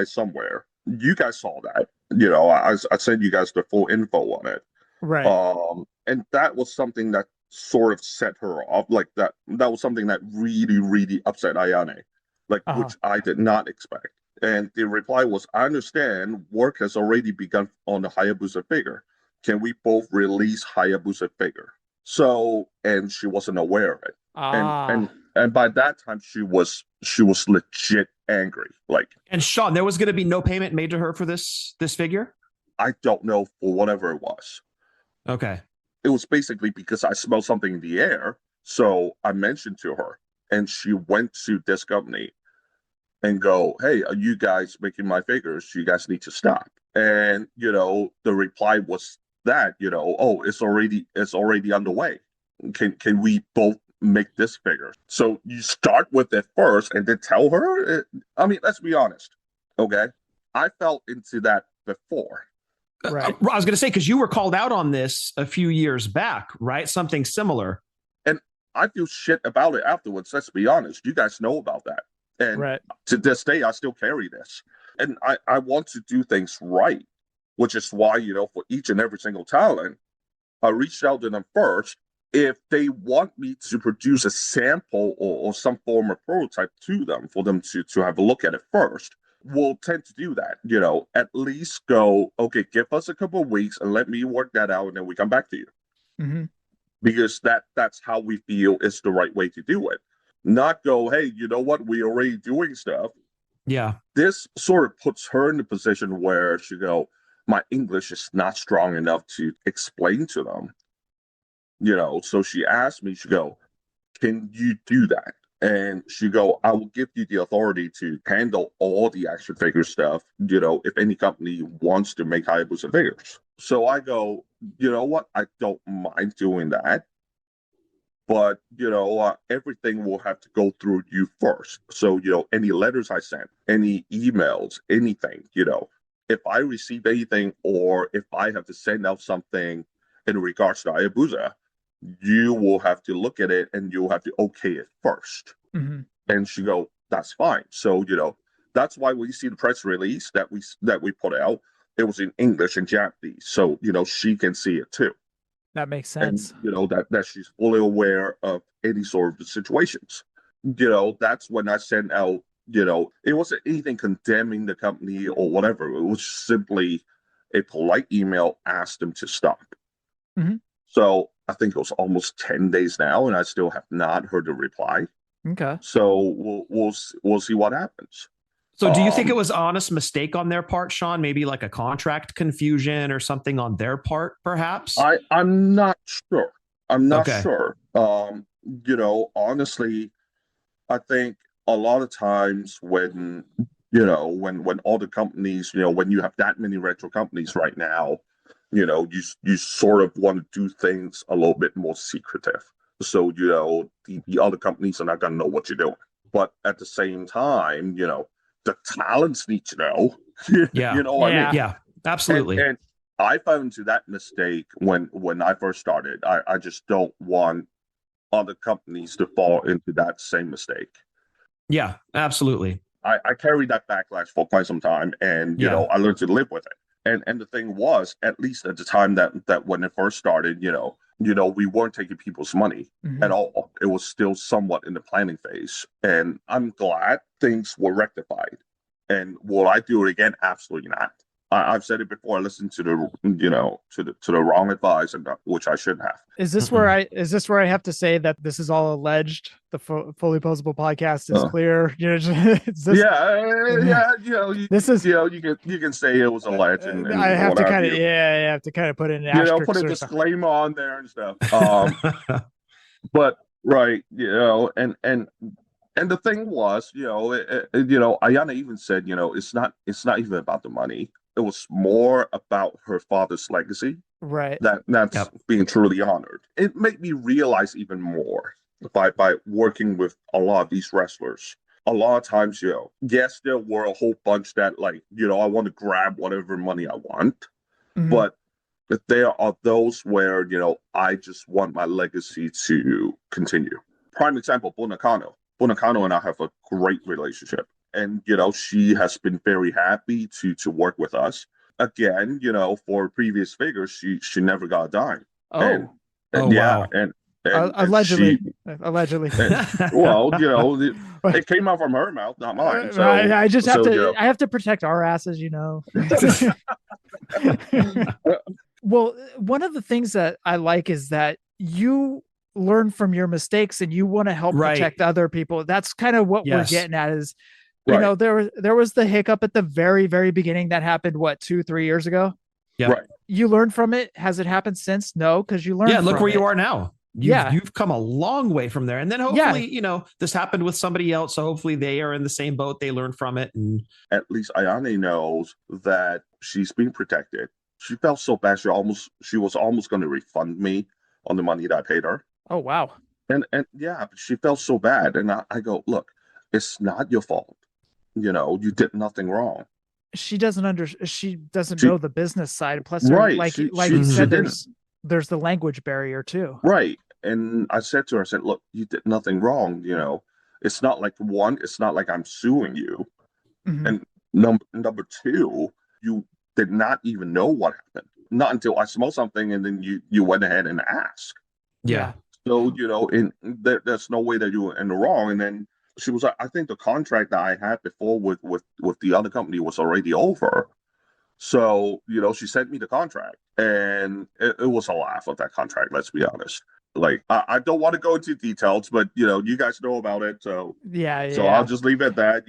somewhere. You guys saw that, I sent you guys the full info on it. Right. And that was something that sort of set her off. Like that was something that really, really upset Ayane, which I did not expect. And the reply was, I understand work has already begun on the Hayabusa figure. Can we both release Hayabusa figure? So, and she wasn't aware of it. And by that time she was legit angry. And Shawn, there was going to be no payment made to her for this figure? I don't know, for whatever it was. Okay. It was basically because I smelled something in the air. So I mentioned to her, and she went to this company and go, hey, are you guys making my figures? You guys need to stop. And, the reply was that, oh, it's already underway. Can we both make this figure? So you start with it first and then tell her? I mean, let's be honest. Okay. I fell into that before. Right. I was going to say, because you were called out on this a few years back, right? Something similar. And I feel shit about it afterwards. Let's be honest. You guys know about that. And to this day, I still carry this. And I want to do things right, which is why, for each and every single talent, I reached out to them first. If they want me to produce a sample or some form of prototype to them, for them to have a look at it first, we'll tend to do that. At least go, okay, give us a couple of weeks and let me work that out, and then we come back to you. Mm-hmm. Because that's how we feel is the right way to do it. Not go, hey, you know what? We're already doing stuff. Yeah. This sort of puts her in the position where she go, my English is not strong enough to explain to them So she asked me, she go, can you do that? And she go, I will give you the authority to handle all the action figure stuff, if any company wants to make Hayabusa figures. So I go, you know what? I don't mind doing that. But, everything will have to go through you first. So, any letters I send, any emails, anything, if I receive anything or if I have to send out something in regards to Hayabusa, you will have to look at it and you'll have to okay it first. Mm-hmm. And she go, that's fine. So, that's why when you see the press release that we put out, it was in English and Japanese. So, she can see it too. That makes sense. And, that she's fully aware of any sort of situations. That's when I sent out, it wasn't anything condemning the company or whatever. It was simply a polite email, asked them to stop. Mm-hmm. So I think it was almost 10 days now, and I still have not heard a reply. Okay. So we'll see what happens. So do you think it was honest mistake on their part, Shawn? Maybe like a contract confusion or something on their part, perhaps? I'm not sure. I'm not Okay. sure. Honestly, I think a lot of times when all the companies, when you have that many retro companies right now, you sort of want to do things a little bit more secretive. So, the other companies are not going to know what you're doing. But at the same time, the talents need to know. Yeah. You know what I mean? Yeah, absolutely. And I fell into that mistake when I first started. I just don't want other companies to fall into that same mistake. Yeah, absolutely. I carried that backlash for quite some time, and I learned to live with it. And the thing was, at least at the time that when it first started, we weren't taking people's money at all. It was still somewhat in the planning phase, and I'm glad things were rectified. And will I do it again? Absolutely not. I've said it before. I listened to the wrong advice, which I shouldn't have. Is this where I have to say that this is all alleged? The Fully Poseable podcast is clear. This is you can say it was alleged. And I have to kind of you have to kind of put in an asterisk put a disclaimer on there and stuff. But right, and the thing was, Ayana even said, it's not even about the money. It was more about her father's legacy. Right. That's being truly honored. It made me realize even more by working with a lot of these wrestlers. A lot of times, yes, there were a whole bunch that I want to grab whatever money I want. Mm-hmm. But there are those where, I just want my legacy to continue. Prime example, Bunakano. Bunakano and I have a great relationship. And, she has been very happy to work with us. Again, for previous figures, she never got a dime. Oh. Yeah. Wow. And allegedly. Well, it came out from her mouth, not mine. So I just have to I have to protect our asses, Well, one of the things that I like is that you learn from your mistakes and you want to help protect other people. That's kind of what we're getting at is, there was the hiccup at the very, very beginning that happened, 2-3 years ago? Yeah. Right. You learned from it. Has it happened since? No, because you learned. Yeah, look from where it. you are now. You've come a long way from there. And then hopefully, this happened with somebody else. So hopefully they are in the same boat. They learn from it. And at least Ayane knows that she's being protected. She felt so bad. She was almost going to refund me on the money that I paid her. Oh, wow. And but she felt so bad. And I go, look, it's not your fault. You did nothing wrong. She doesn't know the business side. Plus, like you said, there's the language barrier too. Right. And I said to her, look, you did nothing wrong. It's not like it's not like I'm suing you. Mm-hmm. And number two, you did not even know what happened. Not until I smelled something and then you went ahead and asked. Yeah. So, there's no way that you were in the wrong. And then she was like, I think the contract that I had before with the other company was already over. So, she sent me the contract and it was a laugh of that contract. Let's be honest. Like, I don't want to go into details, but, you guys know about it. So, So I'll just leave it at that.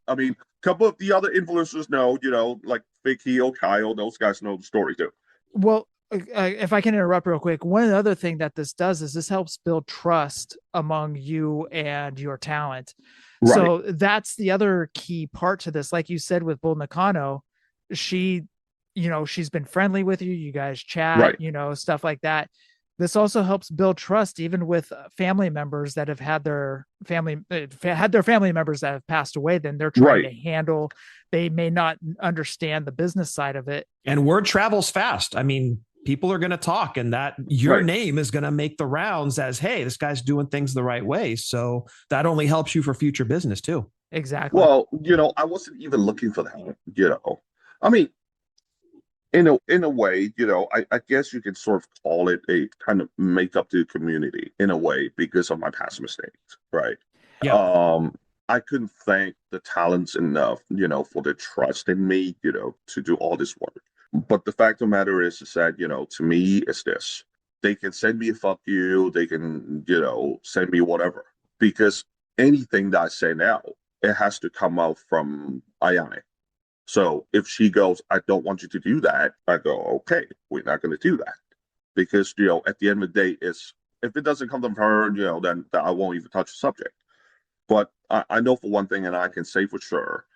I mean, a couple of the other influencers know, like Big Heel, Kyle, those guys know the story too. Well, if I can interrupt real quick, one other thing that this does is this helps build trust among you and your talent. Right. So that's the other key part to this. Like you said with Bull Nakano, she, she's been friendly with you. You guys chat, Right. Stuff like that. This also helps build trust, even with family members that have had their family members that have passed away. Then they're trying to handle. They may not understand the business side of it, and word travels fast. I mean, people are going to talk, and that your name is going to make the rounds as, hey, this guy's doing things the right way. So that only helps you for future business too. Exactly. Well, I wasn't even looking for that. I mean, in a way, I guess you could sort of call it a kind of make up to the community in a way because of my past mistakes, right? Yeah. I couldn't thank the talents enough, for the trust in me, to do all this work. But the fact of the matter is that, to me, it's this. They can send me a fuck you. They can, send me whatever. Because anything that I say now, it has to come out from Ayane. So if she goes, I don't want you to do that, I go, okay, we're not going to do that. Because, at the end of the day, if it doesn't come from her, then I won't even touch the subject. But I know for one thing, and I can say for sure,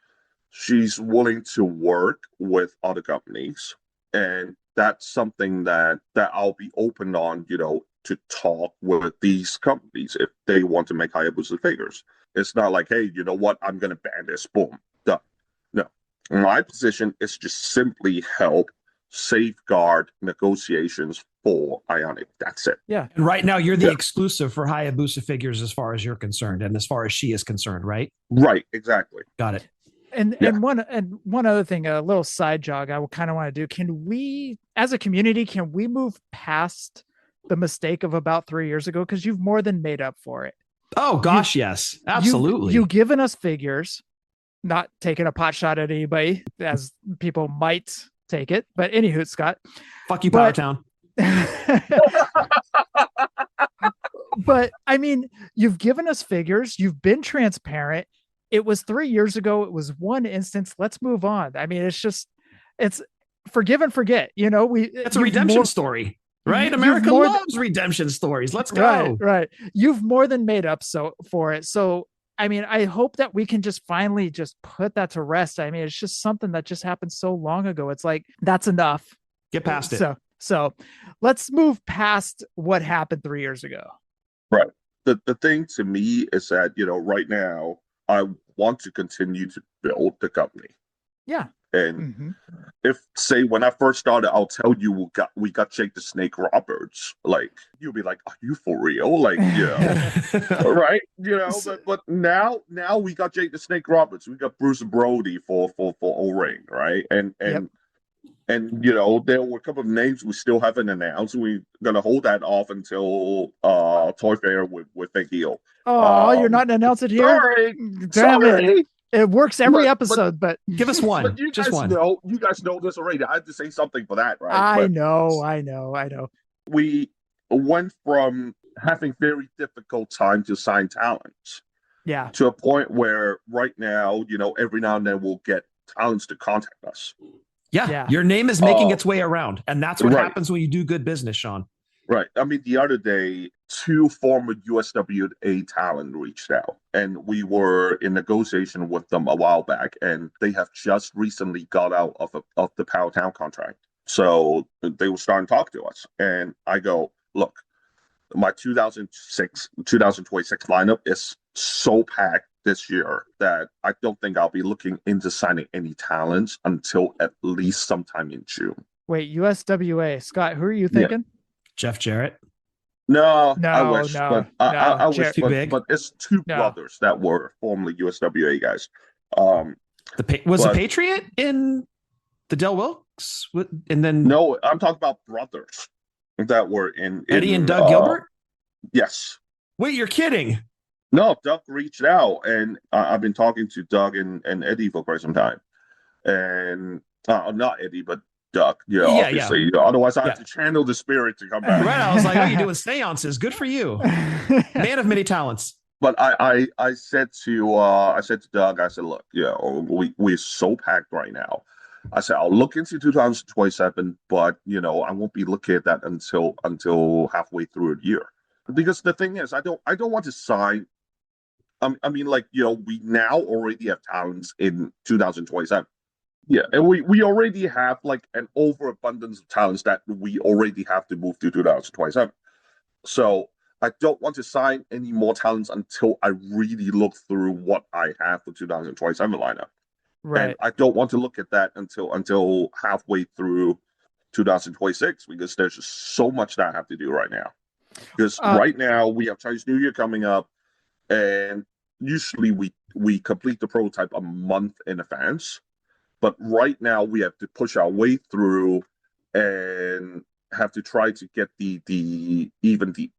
she's willing to work with other companies. And that's something that I'll be open on, to talk with these companies if they want to make Hayabusa figures. It's not like, hey, you know what, I'm going to ban this, boom, done. No. My position is just simply help safeguard negotiations for Ionic. That's it. Yeah. And right now you're the exclusive for Hayabusa figures as far as you're concerned and as far as she is concerned, right? Right, exactly. Got it. And one other thing, a little side jog I kind of want to do. Can we, as a community, move past the mistake of about 3 years ago? Because you've more than made up for it. Oh gosh, yes, absolutely. You've given us figures, not taking a pot shot at anybody, as people might take it. But anywho, Scott, fuck you, Power Town. But I mean, you've given us figures. You've been transparent. It was 3 years ago. It was one instance. Let's move on. I mean, it's forgive and forget. It's a redemption story, right? America loves redemption stories. Let's go. Right. You've more than made up for it. So, I mean, I hope that we can just finally just put that to rest. I mean, it's just something that just happened so long ago. It's like, that's enough. Get past it. So let's move past what happened 3 years ago. Right. The thing to me is that, right now, I want to continue to build the company. Yeah. And if, say, when I first started, I'll tell you we got Jake the Snake Roberts. Like, you'll be like, are you for real? Like, right? But now we got Jake the Snake Roberts. We got Bruce Brody for O-Ring, right? And there were a couple of names we still haven't announced. We're gonna hold that off until Toy Fair with Big Heel. Oh, you're not announcing it here? Sorry. Damn it. It works every episode, but give us one. But you just guys one. You guys know this already. I had to say something for that, right? I know. We went from having very difficult time to sign talents. Yeah. To a point where right now, every now and then we'll get talents to contact us. Yeah. Your name is making its way around. And that's what happens when you do good business, Shawn. Right. I mean, the other day, 2 former USWA talent reached out, and we were in negotiation with them a while back, and they have just recently got out of the Power Town contract. So they were starting to talk to us, and I go, look, my 2026 lineup is so packed this year that I don't think I'll be looking into signing any talents until at least sometime in June. Wait, USWA, Scott, who are you thinking? Yeah. Jeff Jarrett? No, I wish, but I wish, but it's 2 brothers that were formerly USWA guys. The Patriot in the Del Wilkes, and then no, I'm talking about brothers that were in Eddie and Doug Gilbert. Yes. Wait, you're kidding? No, Doug reached out, and I've been talking to Doug and Eddie for quite some time, and not Eddie, but Duck, obviously. Otherwise, I have to channel the spirit to come back. Right, I was like, "Oh, you're doing seances? Good for you, man of many talents." But I said to Doug, I said, "Look, we're so packed right now. I said I'll look into 2027, but I won't be looking at that until halfway through the year. Because the thing is, I don't want to sign. I mean, we now already have talents in 2027. Yeah, and we already have like an overabundance of talents that we already have to move to 2027. So I don't want to sign any more talents until I really look through what I have for 2027 lineup. Right. And I don't want to look at that until halfway through 2026 because there's just so much that I have to do right now. Because right now we have Chinese New Year coming up, and usually we complete the prototype a month in advance. But right now we have to push our way through and have to try to get the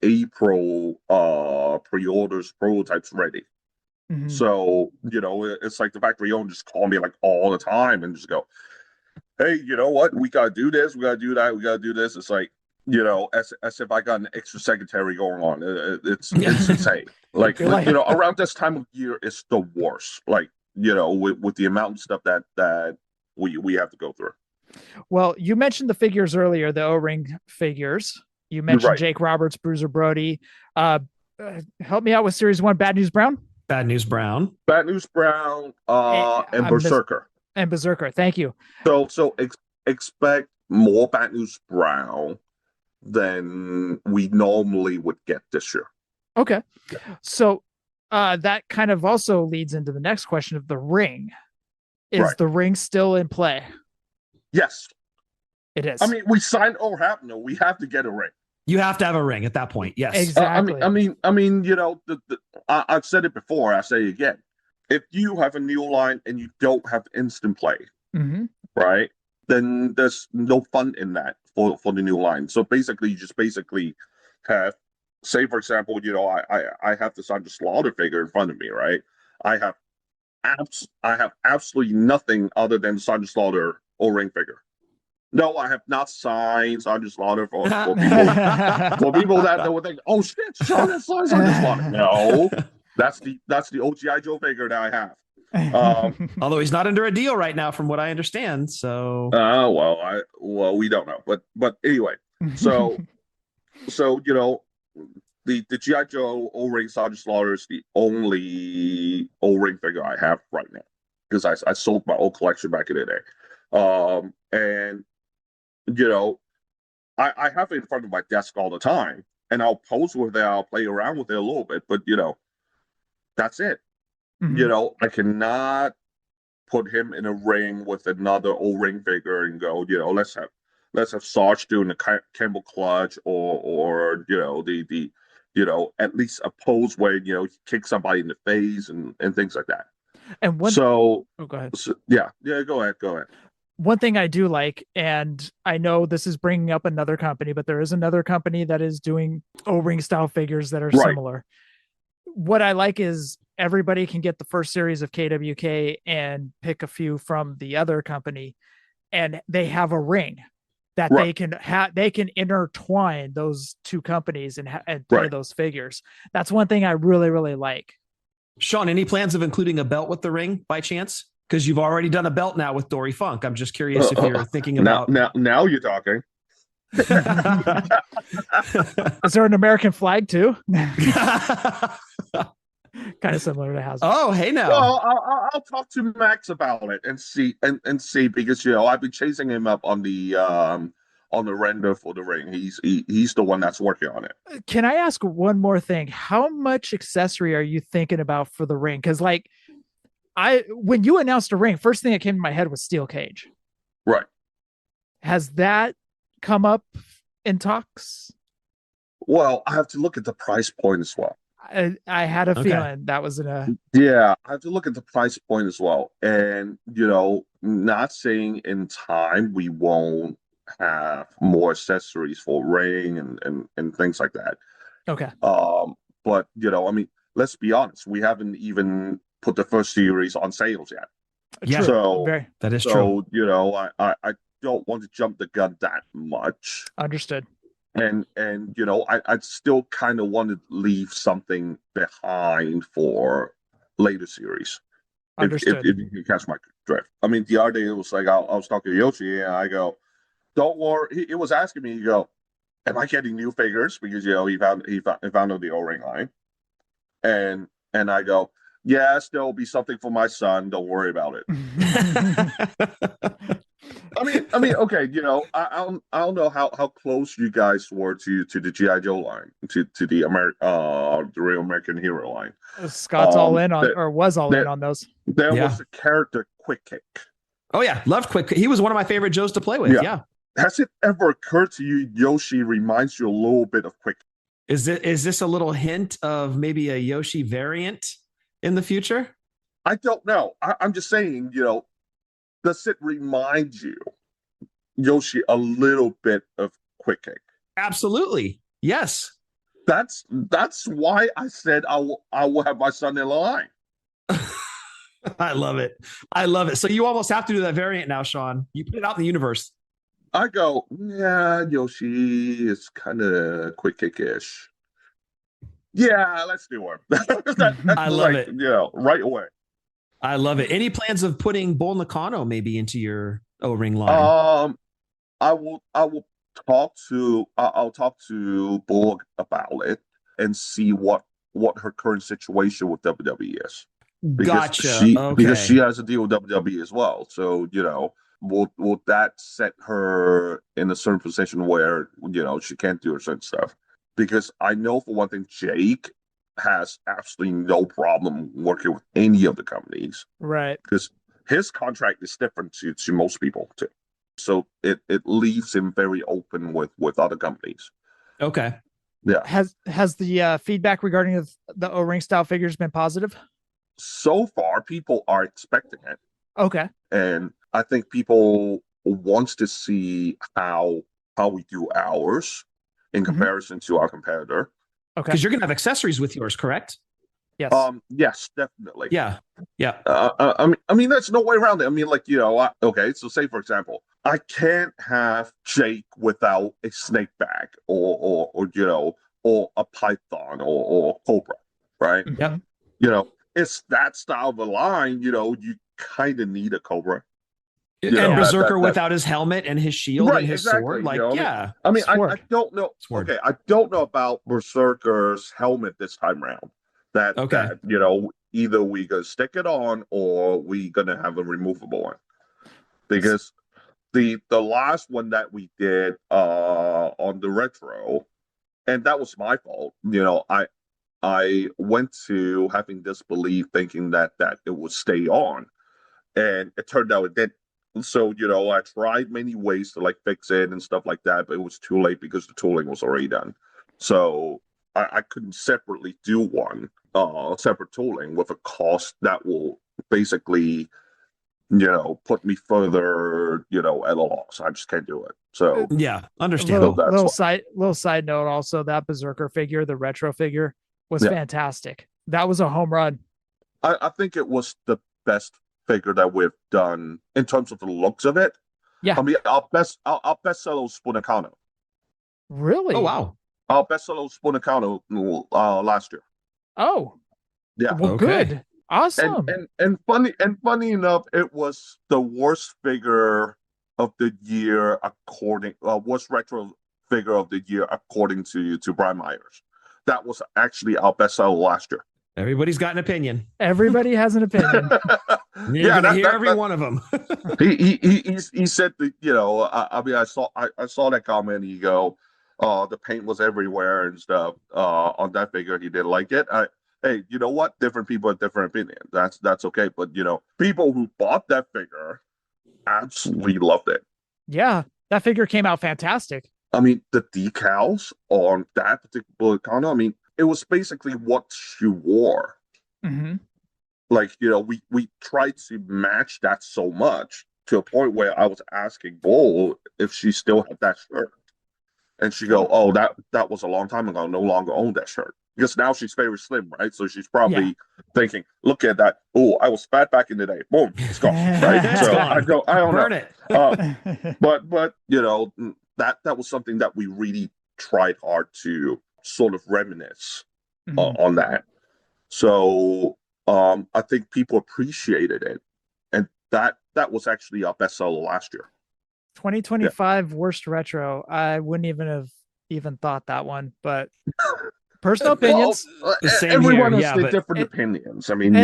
April pre-orders prototypes ready. Mm-hmm. So, it's like the factory owner just call me like all the time and just go, hey, you know what? We got to do this. We got to do that. We got to do this. It's like, as if I got an extra secretary going on. It's insane. Like, around this time of year, it's the worst. Like, with the amount of stuff that we have to go through. Well, you mentioned the figures earlier, the O-ring figures. You mentioned right. Jake Roberts, Bruiser Brody. Help me out with Series 1, Bad News Brown. Bad News Brown. Bad News Brown and Berserker. And Berserker, thank you. So expect more Bad News Brown than we normally would get this year. Okay. So that kind of also leads into the next question of the ring. Is right. The ring still in play? Yes. It is. I mean, we signed O'Hapno. We have to get a ring. You have to have a ring at that point. Yes. Exactly. I mean, I've said it before. I say it again. If you have a new line and you don't have instant play, mm-hmm. right, then there's no fun in that for the new line. So basically, you just have, say, for example, I have the Sandra Slaughter figure in front of me, right? I have absolutely nothing other than Sandra Slaughter O-ring figure. No, I have not signed Sandra Slaughter for people that would think, oh shit, Sandra Slaughter. No, that's the OGI Joe figure that I have. Although he's not under a deal right now, from what I understand. So, we don't know, but anyway, so the GI Joe O-ring Sandra Slaughter is the only O-ring figure I have right now because I sold my old collection back in the day. And I have it in front of my desk all the time, and I'll pose with it, I'll play around with it a little bit, but that's it. Mm-hmm. I cannot put him in a ring with another O-ring figure and go, let's have Sarge doing the Campbell clutch or the at least a pose where he kicks somebody in the face and things like that. And go ahead. Go ahead. One thing I do like, and I know this is bringing up another company, but there is another company that is doing O-ring style figures that are right. Similar. What I like is everybody can get the first series of KWK and pick a few from the other company, and they have a ring that right. they can intertwine those two companies and play right. those figures. That's one thing I really, really like. Shawn, any plans of including a belt with the ring by chance? Because you've already done a belt now with Dory Funk. I'm just curious if you're thinking about... Now you're talking. Is there an American flag too? Kind of similar to Hasbro. Oh, hey now. Well, I'll talk to Max about it and see because I've been chasing him up on the render for the ring. He's the one that's working on it. Can I ask one more thing? How much accessory are you thinking about for the ring? Because when you announced a ring, first thing that came to my head was steel cage. Right. Has that come up in talks? Well, I have to look at the price point as well. I had a feeling that was I have to look at the price point as well. And, not saying in time we won't have more accessories for ring and things like that. Okay. But, let's be honest. We haven't even put the first series on sales yet. Yeah, that is true. I don't want to jump the gun that much. Understood. And I still kind of want to leave something behind for later series. Understood. If you can drift. I mean, the other day it was like I was talking to Yoshi, and I go, "Don't worry." He was asking me, he go, "Am I getting new figures?" Because he found the O-ring line, and I go, "Yes, there will be something for my son. Don't worry about it." I mean, okay, I don't know how close you guys were to the GI Joe line, to the Real American Hero line. Scott's all in on, or was all in on those. There was a character, Quick Kick. Oh yeah, loved Quick. He was one of my favorite Joes to play with. Yeah. Has it ever occurred to you Yoshi reminds you a little bit of Quick? Is this a little hint of maybe a Yoshi variant in the future? I don't know. I'm just saying, does it remind you, Yoshi, a little bit of Quick Kick? Absolutely. Yes. That's why I said I will have my son in line. I love it. I love it. So you almost have to do that variant now, Shawn. You put it out in the universe. I go, yeah, Yoshi is kind of Quick Kick-ish. Yeah, let's do it. I love it. Right away. I love it. Any plans of putting Bull Nakano maybe into your O-ring line? I'll talk to Bull about it and see what her current situation with WWE is. Because because she has a deal with WWE as well. So, will that set her in a certain position where, she can't do certain stuff? Because I know for one thing, Jake has absolutely no problem working with any of the companies. Right. Because his contract is different to most people too. So it leaves him very open with other companies. Okay. Yeah. Has the feedback regarding the O-ring style figures been positive? So far, people are expecting it. Okay. And I think people wants to see how we do ours in comparison to our competitor. Okay. Because you're going to have accessories with yours, correct? Yes. Yes, definitely. Yeah. Yeah. I mean, there's no way around it. I mean, okay. So say, for example, I can't have Jake without a snake bag or a python or cobra, right? Yeah. It's that style of a line, you kind of need a cobra. And Berserker without his helmet and his shield and his sword. I mean, I don't know. Okay, I don't know about Berserker's helmet this time around. That either we gonna stick it on or we gonna have a removable one. Because the last one that we did on the retro, and that was my fault. I went to having this belief thinking that it would stay on, and it turned out it didn't. So, I tried many ways to fix it and stuff like that, but it was too late because the tooling was already done. So I couldn't separately do one separate tooling with a cost that will basically, put me further, at a loss. I just can't do it. So yeah, understandable. Little side note also, that Berserker figure, the retro figure, was fantastic. That was a home run. I think it was the best figure that we've done in terms of the looks of it. Yeah. I mean, our best seller was Spunakano. Really? Oh wow. Our best seller was Spunakano last year. Oh. Yeah. Well, good. Awesome. And funny enough, it was the worst figure of the year worst retro figure of the year according to Brian Myers. That was actually our best seller last year. Everybody's got an opinion. Everybody has an opinion. You're gonna hear every one of them. he said that, I mean, I saw that comment. He go, the paint was everywhere and stuff on that figure. He didn't like it. Hey, you know what? Different people have different opinions. That's okay. But people who bought that figure absolutely loved it. Yeah, that figure came out fantastic. I mean, the decals on that particular Kano, I mean, it was basically what she wore. Mm-hmm. We tried to match that so much to a point where I was asking Bull if she still had that shirt. And she go, oh, that was a long time ago. I no longer own that shirt. Because now she's very slim, right? So she's probably thinking, look at that. Oh, I was fat back in the day. Boom, it's gone, right? So I go, I don't Burn know. It. But that was something that we really tried hard to sort of reminisce on that. So I think people appreciated it. And that was actually a bestseller last year. 2025 worst retro. I wouldn't even have thought that one, but personal opinions. Same Everyone here, has yeah, their but different opinions. I mean,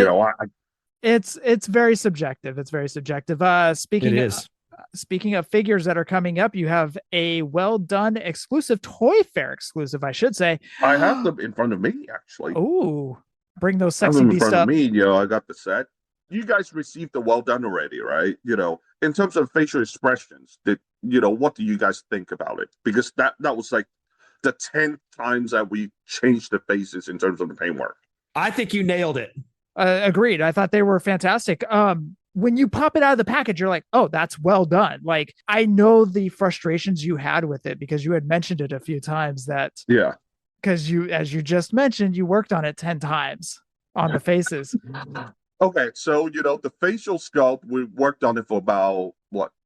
it's very subjective. It's very subjective. Speaking of figures that are coming up, you have a well done exclusive, Toy Fair exclusive, I should say. I have them in front of me, actually. Oh, bring those I have sexy them in beasts front up. of me. I got the set. You guys received the well done already, right? In terms of facial expressions, what do you guys think about it? Because that was like the 10th times that we changed the faces in terms of the paintwork. I think you nailed it. Agreed. I thought they were fantastic. When you pop it out of the package, you're like, oh, that's well done. Like, I know the frustrations you had with it because you had mentioned it a few times because as you just mentioned, you worked on it 10 times on the faces. Okay. So, the facial sculpt, we worked on it for about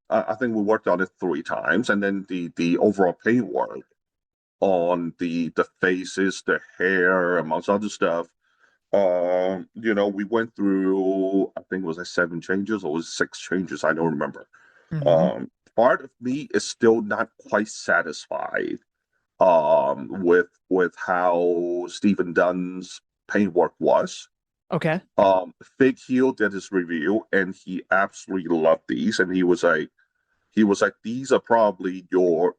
I think we worked on it 3 times. And then the overall paintwork on the faces, the hair, amongst other stuff. We went through, I think it was 7 changes or was it 6 changes, I don't remember. Mm-hmm. Part of me is still not quite satisfied with how Stephen Dunn's paintwork was. Okay. Fig Heel did his review and he absolutely loved these, and he was like, these are probably your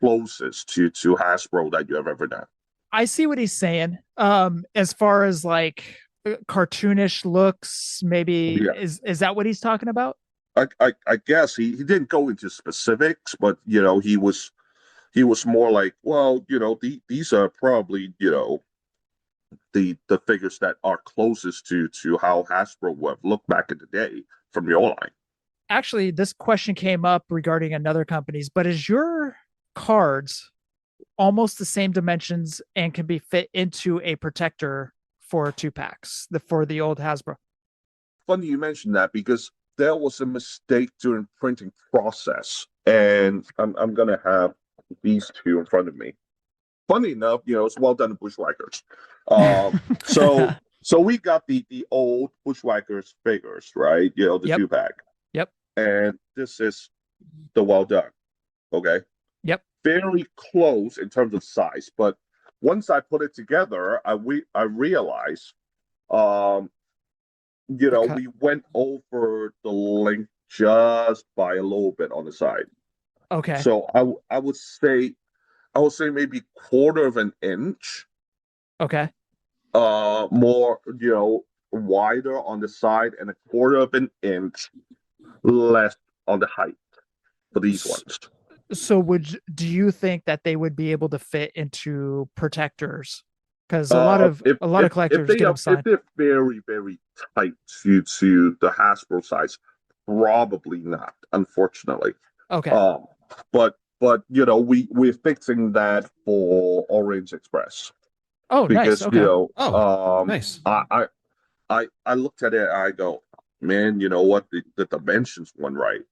closest to Hasbro that you have ever done. I see what he's saying. As far as like cartoonish looks, maybe is that what he's talking about? I guess he didn't go into specifics, but he was more like, well, these are probably the figures that are closest to how Hasbro would have looked back in the day from your line. Actually, this question came up regarding another company's, but is your cards almost the same dimensions and can be fit into a protector for 2-packs for the old Hasbro? Funny you mentioned that, because there was a mistake during printing process, and I'm gonna have these 2 in front of me. Funny enough, it's well done, Bushwhackers. So we got the old Bushwhackers figures, right? The 2-pack. Yep. And this is the well done. Okay. Yep. Very close in terms of size, but once I put it together, I realized, we went over the length just by a little bit on the side. Okay. So I would say maybe 1/4 of an inch. Okay. More, wider on the side, and 1/4 of an inch less on the height for these ones. So do you think that they would be able to fit into protectors? Because a lot of collectors get them signed. If they're very, very tight to the Hasbro size, probably not, unfortunately. Okay. But we're fixing that for Orange Express. Oh, because, nice. Okay. Nice. I looked at it and I go, man, you know what? The dimensions weren't right.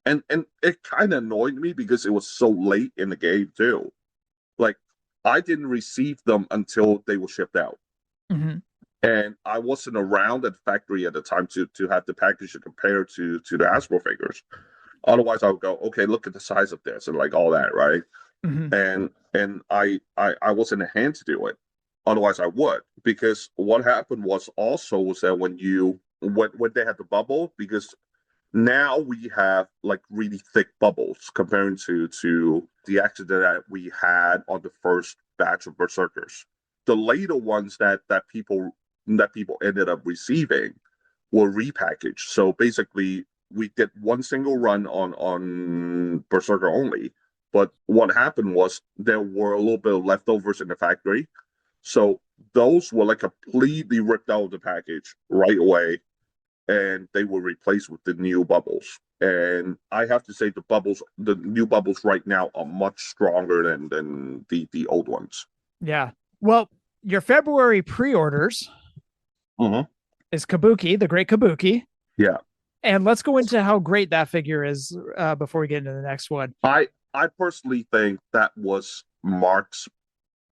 And it kind of annoyed me because it was so late in the game too. Like, I didn't receive them until they were shipped out. Mm-hmm. And I wasn't around at the factory at the time to have the package to compare to the Hasbro figures. Otherwise, I would go, okay, look at the size of this and like all that, right? Mm-hmm. And I wasn't in a hand to do it. Otherwise, I would, because what happened was that when they had the bubble, because now we have like really thick bubbles comparing to the accident that we had on the first batch of Berserkers. The later ones that people ended up receiving were repackaged. So basically, we did one single run on Berserker only. But what happened was there were a little bit of leftovers in the factory. So those were like completely ripped out of the package right away, and they were replaced with the new bubbles. And I have to say the new bubbles right now are much stronger than the old ones. Yeah. Well, your February pre-orders is Kabuki, the Great Kabuki. Yeah. And let's go into how great that figure is before we get into the next one. I personally think that was Mark's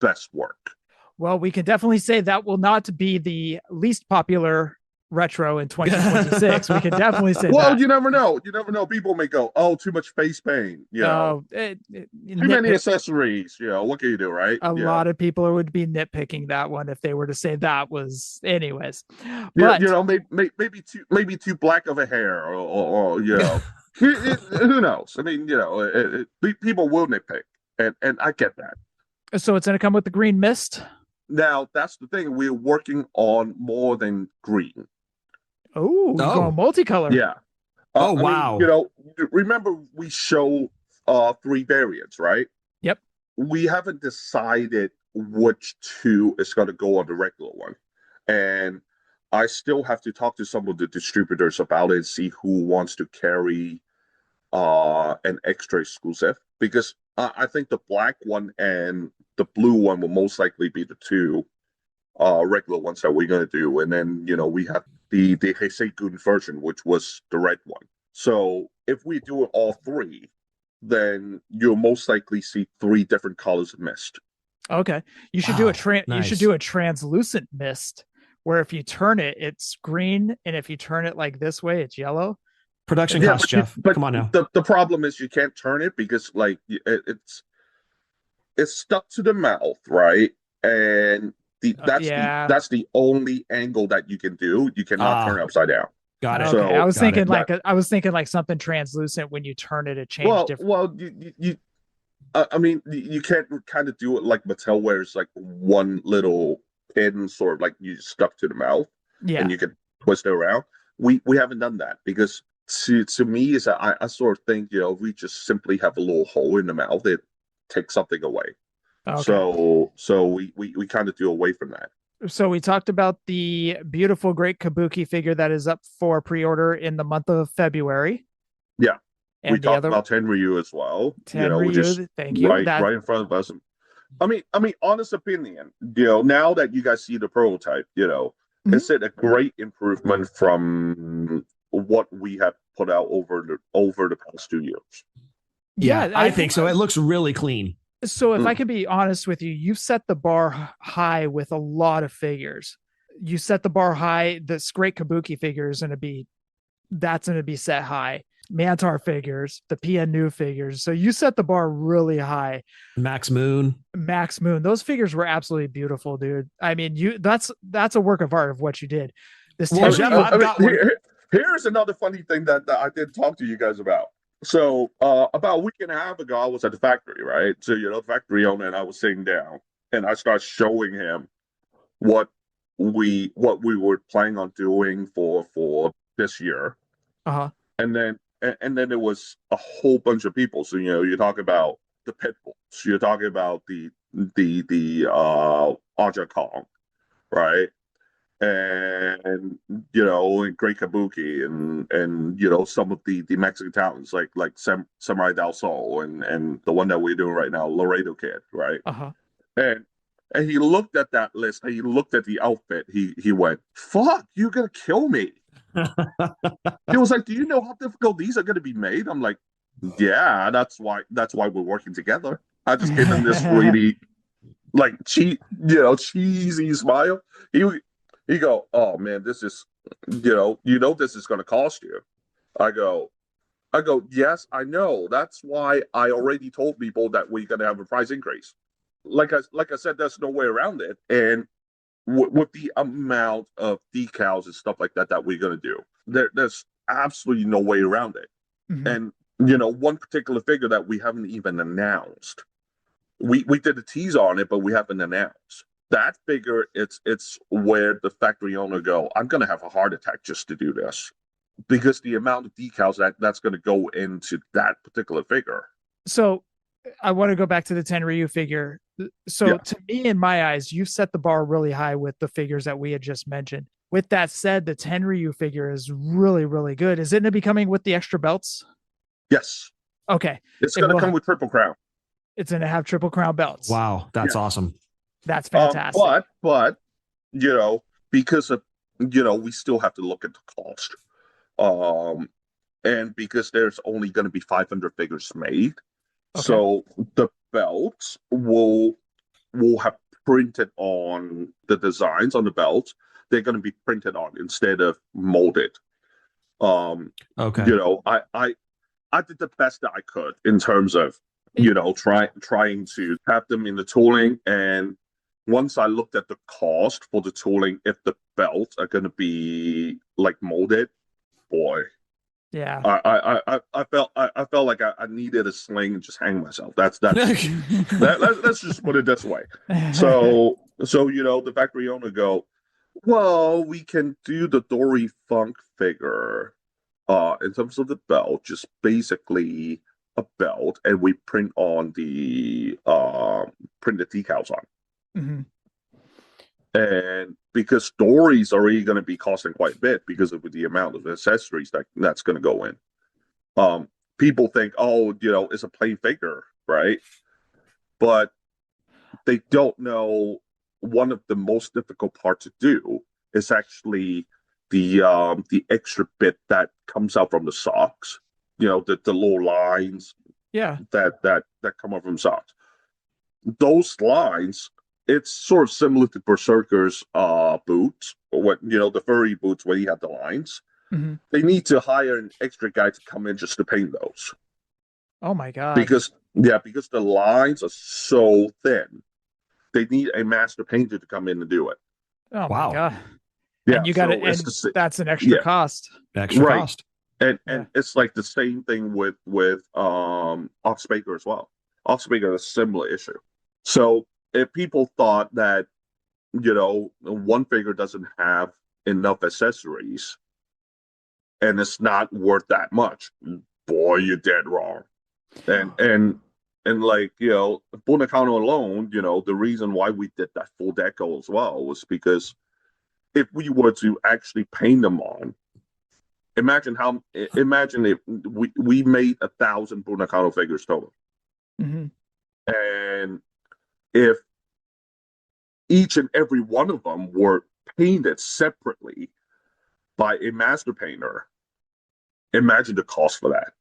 best work. Well, we can definitely say that will not be the least popular retro in 2026. We can definitely say Well, that. you never know. You never know. People may go, "Oh, too much face paint." You know, too many accessories. You know, what can you do, right? A lot of people would be nitpicking that one if they were to say that was, anyways. But you know, maybe too black of a hair, or you know, who knows? I mean, you know, people will nitpick, and I get that. So it's going to come with the green mist. Now that's the thing. We're working on more than green. Oh, going multicolor. Yeah. Oh, wow. Mean, you know, remember we show 3 variants, right? Yep. We haven't decided which 2 is going to go on the regular one. And I still have to talk to some of the distributors about it and see who wants to carry an extra exclusive. Because I think the black one and the blue one will most likely be the 2 regular ones that we're going to do. And then, you know, we have the Heisegun version, which was the red one. So if we do it all 3, then you'll most likely see 3 different colors of mist. Okay. You should do a you should do a translucent mist where if you turn it, it's green, and if you turn it like this way, it's yellow. Production cost, Jeff. But come on now. The problem is you can't turn it because like it's stuck to the mouth, right? And that's the only angle that you can do. You cannot turn it upside down. Got it. Okay. So, I was thinking like something translucent when you turn it, it changes different. Well, I mean, you can't kind of do it like Mattel, where it's like one little pin, sort of like you stuck to the mouth, and you can twist it around. We haven't done that because to me is that I sort of think, you know, we just simply have a little hole in the mouth, it takes something away. Okay. So we kind of do away from that. So we talked about the beautiful Great Kabuki figure that is up for pre-order in the month of February. Yeah. And we talked about Tenryu as well. Tenryu, thank you. Right in front of us. I mean, honest opinion, you know, now that you guys see the prototype, you know, it's a great improvement from what we have put out over the past 2 years. Yeah, I think so. It looks really clean. So if I can be honest with you, you've set the bar high with a lot of figures. You set the bar high. This Great Kabuki figure is going to be set high. Mantar figures, the PN New figures. So you set the bar really high. Max Moon. Those figures were absolutely beautiful, dude. I mean, that's a work of art of what you did. This here's another funny thing that I did talk to you guys about. So about a week and a half ago, I was at the factory, right? So, you know, the factory owner and I was sitting down, and I started showing him what we were planning on doing for this year. And then there was a whole bunch of people. So, you know, you talk about the pit bulls, you're talking about the Aja Kong, right? And you know, Great Kabuki, and you know, some of the Mexican talents like Samurai Del Sol and the one that we're doing right now, Laredo Kid, right? And he looked at that list, and he looked at the outfit, he went, "Fuck, you're gonna kill me." He was like, "Do you know how difficult these are gonna be made?" I'm like, "Yeah, that's why we're working together." I just gave him this really like cheesy smile. He go, "Oh man, this is, you know, this is going to cost you." I go, "Yes, I know. That's why I already told people that we're going to have a price increase." Like I said, there's no way around it. And with the amount of decals and stuff like that we're going to do, there's absolutely no way around it. And you know, one particular figure that we haven't even announced, we did a tease on it, but we haven't announced. That figure, it's where the factory owner go, "I'm going to have a heart attack just to do this," because the amount of decals that's going to go into that particular figure. So I want to go back to the Tenryu figure. So to me, in my eyes, you've set the bar really high with the figures that we had just mentioned. With that said, the Tenryu figure is really, really good. Is it going to be coming with the extra belts? Yes. Okay. It's going to come with Triple Crown. It's going to have Triple Crown belts. Wow, that's awesome. That's fantastic. But you know, because of, you know, we still have to look at the cost, and because there's only going to be 500 figures made, so the belts will have printed on the designs on the belts. they're going to be printed on instead of molded. Okay. You know, I did the best that I could in terms of, you know, trying to tap them in the tooling. And once I looked at the cost for the tooling, if the belts are going to be like molded, boy, Yeah. I felt like I needed a sling and just hang myself. Let's just put it this way. So you know, the factory owner go, well, we can do the Dory Funk figure in terms of the belt, just basically a belt, and we print on the decals on. Mm-hmm. And because Dory's already going to be costing quite a bit because of the amount of accessories that's going to go in. People think, oh, you know, it's a plain figure, right? But they don't know one of the most difficult parts to do is actually the extra bit that comes out from the socks. You know, the little lines. Yeah. That come up from socks. Those lines, it's sort of similar to Berserker's boots, or what, you know, the furry boots where you have the lines. Mm-hmm. They need to hire an extra guy to come in just to paint those. Oh my god! Because the lines are so thin, they need a master painter to come in and do it. Oh Wow. my god! Yeah, and you got it, and that's an extra cost. Extra cost. And it's like the same thing with Oxbaker as well. Oxbaker has a similar issue. So if people thought that, you know, one figure doesn't have enough accessories and it's not worth that much, boy, you're dead wrong. And like, you know, Bunakano alone, you know, the reason why we did that full deco as well was because if we were to actually paint them on, imagine if we made 1,000 Bunakano figures total. Mm-hmm. And if each and every one of them were painted separately by a master painter, imagine the cost for that.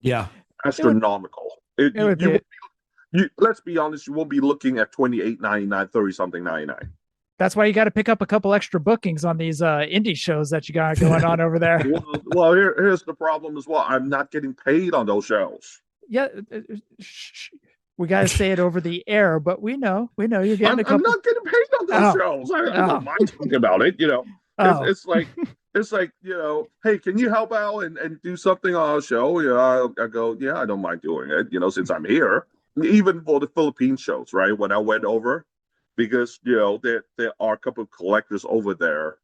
Yeah. Astronomical. Let's be honest, you won't be looking at $28.99, $30-something 99. That's why you got to pick up a couple extra bookings on these indie shows that you got going on over there. Well, here's the problem as well. I'm not getting paid on those shows. Yeah, we got to say it over the air, but we know you're getting a couple. I'm not getting paid on those shows. I don't mind talking about it. You know, it's like you know, hey, can you help out and do something on our show? You know, I go, yeah, I don't mind doing it. You know, since I'm here, even for the Philippine shows, right? When I went over, because you know there are a couple of collectors over there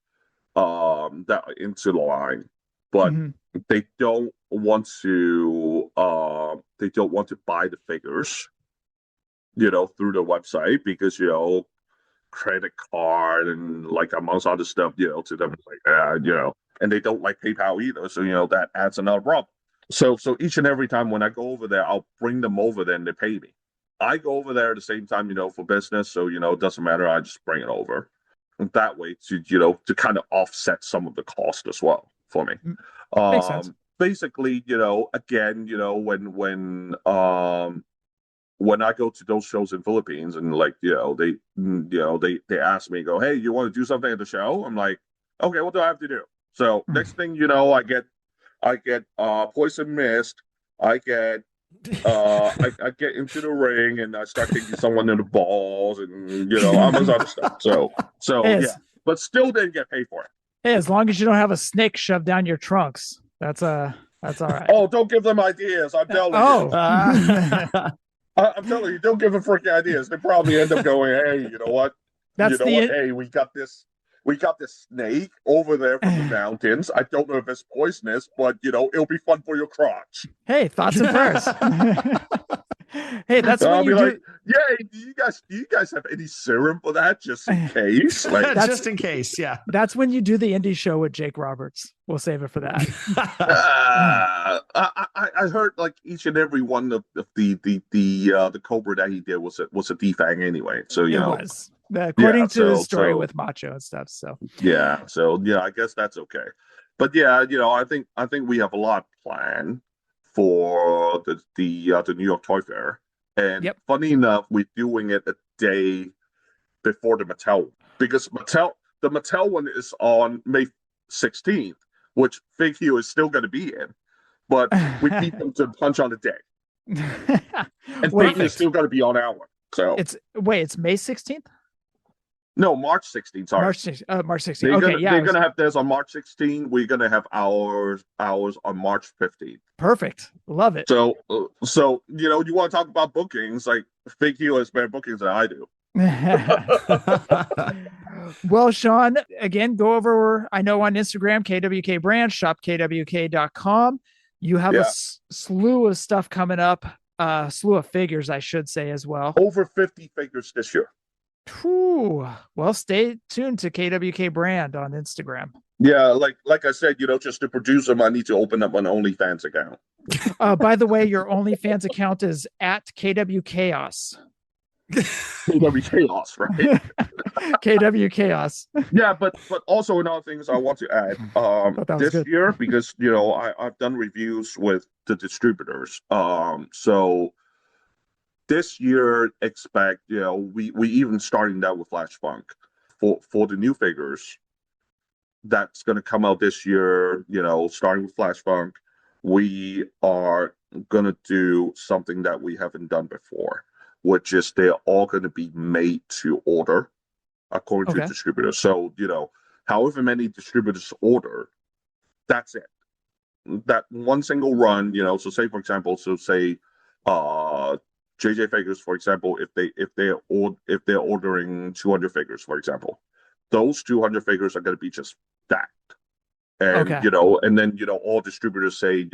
that are into the line, but they don't want to buy the figures, you know, through the website because, you know, credit card and like amongst other stuff, you know, to them like you know, and they don't like PayPal either, so you know that adds another problem. So each and every time when I go over there, I'll bring them over there and they pay me. I go over there at the same time, you know, for business. So, you know, it doesn't matter. I just bring it over. And that way to, you know, to kind of offset some of the cost as well for me. Makes sense. Basically, you know, again, you know, when I go to those shows in Philippines and like, you know, they ask me, go, hey, you want to do something at the show? I'm like, okay, what do I have to do? So next thing you know, I get poison mist. I get into the ring and I start kicking someone in the balls and, you know, all this other stuff. So hey, yeah, but still didn't get paid for it. Hey, as long as you don't have a snake shoved down your trunks, that's all right. Oh, don't give them ideas. I'm telling you. I'm telling you, don't give them freaking ideas. They probably end up going, hey, you know what? Hey, we got this snake over there from the mountains. I don't know if it's poisonous, but you know, it'll be fun for your crotch. Hey, thoughts and prayers. Hey, that's when you like, yay, do you guys have any serum for that just in case? Like, just in case, yeah. That's when you do the indie show with Jake Roberts. We'll save it for that. I heard like each and every one of the Cobra that he did was a defang anyway. So you know. Was. According to the story with Macho and stuff. So yeah, I guess that's okay. But yeah, you know, I think we have a lot planned for the New York Toy Fair, and funny enough, we're doing it a day before the Mattel, because the Mattel one is on May 16th, which Fig Hugh is still going to be in, but we beat them to punch on the day. And Fig is still going to be on our one. So it's May 16th? No, March 16th. Sorry, March 16th. They're gonna have theirs on March 16th. We're gonna have ours on March 15th. Perfect. Love it. So you want to talk about bookings? Like Fig Hugh has better bookings than I do. Well, Shawn, again, go over, I know on Instagram, KWK brand, shopkwk.com. You have a slew of stuff coming up, slew of figures, I should say, as well. Over 50 figures this year. Whew. Well, stay tuned to KWK brand on Instagram. Yeah, like I said, just to produce them, I need to open up an OnlyFans account. By the way, your OnlyFans account is at KW Chaos. KW Chaos, right? KW Chaos. Yeah, but also another things I want to add this year, because I've done reviews with the distributors. So this year, expect we even starting that with Flash Funk for the new figures that's going to come out this year. Starting with Flash Funk, we are going to do something that we haven't done before, which is they're all going to be made to order according to distributors. So, however many distributors order, that's it. That one single run, so say, for example, JJ Figures, for example, if they're ordering 200 figures, for example, those 200 figures are going to be just stacked. And, and then, all distributors say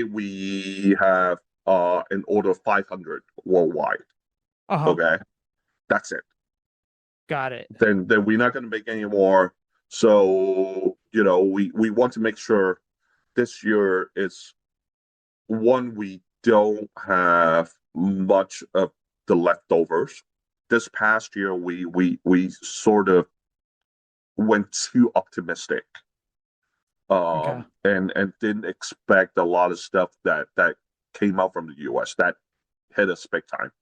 we have an order of 500 worldwide. Okay. That's it. Got it. Then we're not going to make any more. So, we want to make sure this year is one, we don't have much of the leftovers. This past year, we sort of went too optimistic. And didn't expect a lot of stuff that came out from the US that hit us big time.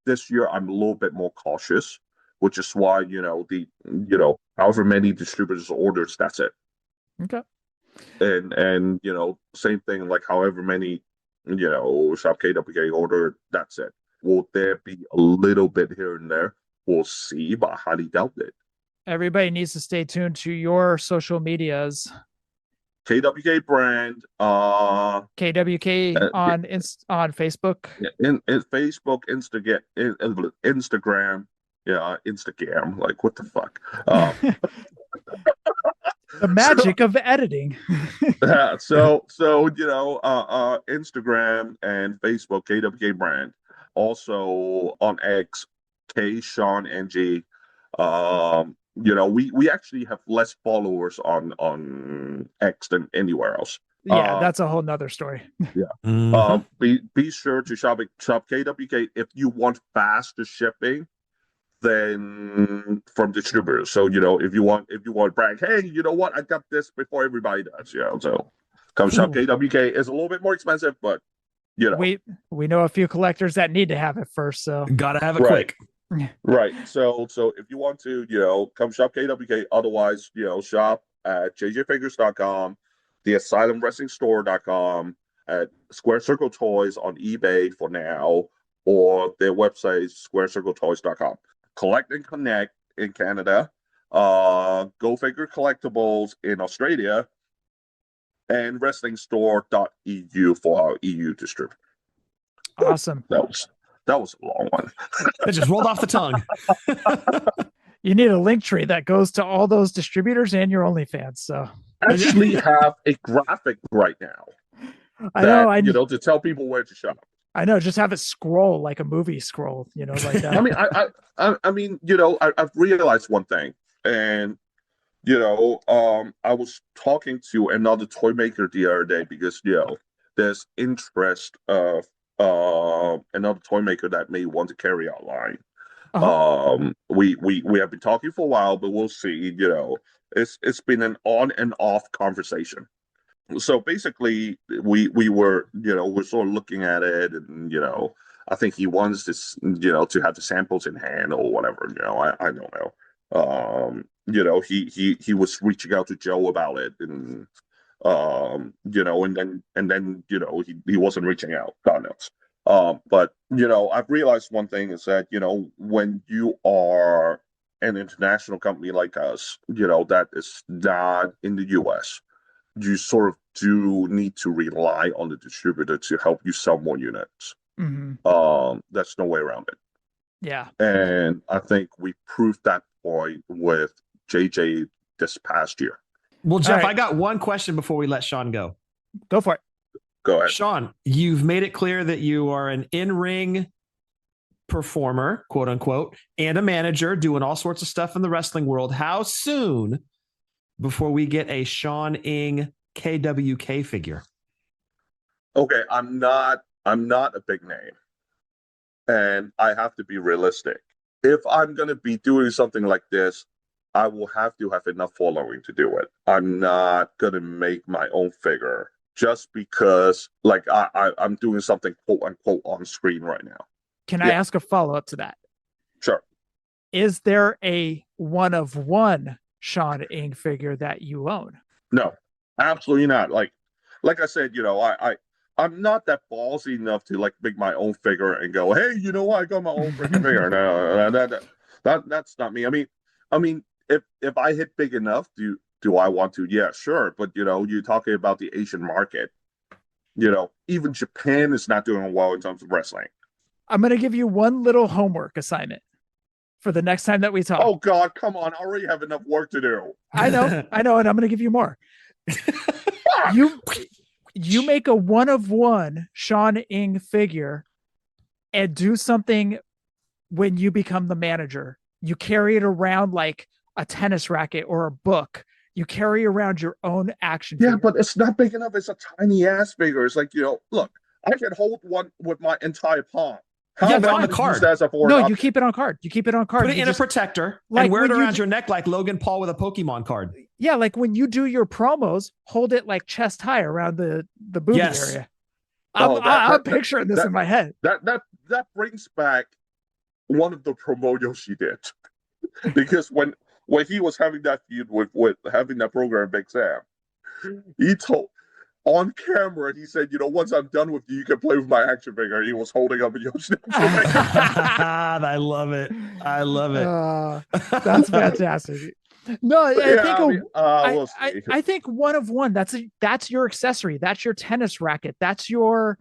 This year I'm a little bit more cautious, which is why however many distributors orders, that's it. Okay. And same thing, like however many Shop KWK order, that's it. Will there be a little bit here and there? We'll see, but I highly doubt it. Everybody needs to stay tuned to your social medias. KWK brand, KWK on Facebook. In Facebook, Instagram, Instagram. Like, what the fuck? The magic of editing. So Instagram and Facebook, KWK brand. Also on X, Shawn Ng. We actually have less followers on X than anywhere else. Yeah, that's a whole nother story. Yeah. Be sure to shop KWK if you want faster shipping than from distributors. So if you want to brag, hey, you know what? I got this before everybody does. So come shop KWK. Is a little bit more expensive, but we know a few collectors that need to have it first. So gotta have it quick. Right. So if you want to, come shop KWK. Otherwise, shop at jjfigures.com, the Asylum Wrestling Store.com, at Square Circle Toys on eBay for now, or their website squarecircletoys.com. Collect and Connect in Canada, Go Figure Collectibles in Australia, and WrestlingStore.eu for our EU distributor. Awesome. That was a long one. It just rolled off the tongue. You need a link tree that goes to all those distributors and your OnlyFans. So I actually have a graphic right now. I know. To tell people where to shop. I know. Just have it scroll like a movie scroll. Like that. I mean, I've realized one thing, and I was talking to another toy maker the other day because there's interest of another toy maker that may want to carry our line. We have been talking for a while, but we'll see. It's been an on and off conversation. So basically, we were we're sort of looking at it, and I think he wants this to have the samples in hand or whatever. I don't know. he was reaching out to Joe about it, and and then he wasn't reaching out. God knows. But I've realized one thing is that when you are an international company like us, that is not in the U.S., you sort of do need to rely on the distributor to help you sell more units. That's no way around it. Yeah. And I think we proved that point with JJ this past year. Well, Jeff, right. I got one question before we let Shawn go. Go for it. Go ahead. Shawn, you've made it clear that you are an in-ring performer, quote unquote, and a manager doing all sorts of stuff in the wrestling world. How soon before we get a Shawn Ng KWK figure? Okay, I'm not a big name, and I have to be realistic. If I'm going to be doing something like this, I will have to have enough following to do it. I'm not going to make my own figure just because I'm doing something quote unquote on screen right now. Can I ask a follow-up to that? Sure. Is there a one of one Shawn Ng figure that you own? No, absolutely not. Like I said, I'm not that ballsy enough to make my own figure and go, hey, I got my own freaking figure. No, that's not me. I mean, if I hit big enough, do I want to? Yeah, sure. But you're talking about the Asian market. Even Japan is not doing well in terms of wrestling. I'm going to give you one little homework assignment for the next time that we talk. Oh God, come on! I already have enough work to do. I know, and I'm going to give you more. You make a one of one Shawn Ng figure and do something when you become the manager. You carry it around like a tennis racket or a book. You carry around your own action figure. Yeah, but it's not big enough. It's a tiny ass figure. It's like, look, I can hold one with my entire palm. But on the card. No, you keep it on card. You keep it on card. Put it in a protector and wear it around your neck like Logan Paul with a Pokemon card. Yeah, like when you do your promos, hold it like chest high around the booby area. I'm picturing this in my head. That brings back one of the promos she did. Because when he was having that feud with having that program, Big Sam, he told on camera, he said, once I'm done with you, you can play with my action figure. He was holding up a Yoshi. I love it. I love it. That's fantastic. No, we'll see. I think one of one. That's your accessory. That's your tennis racket. That's your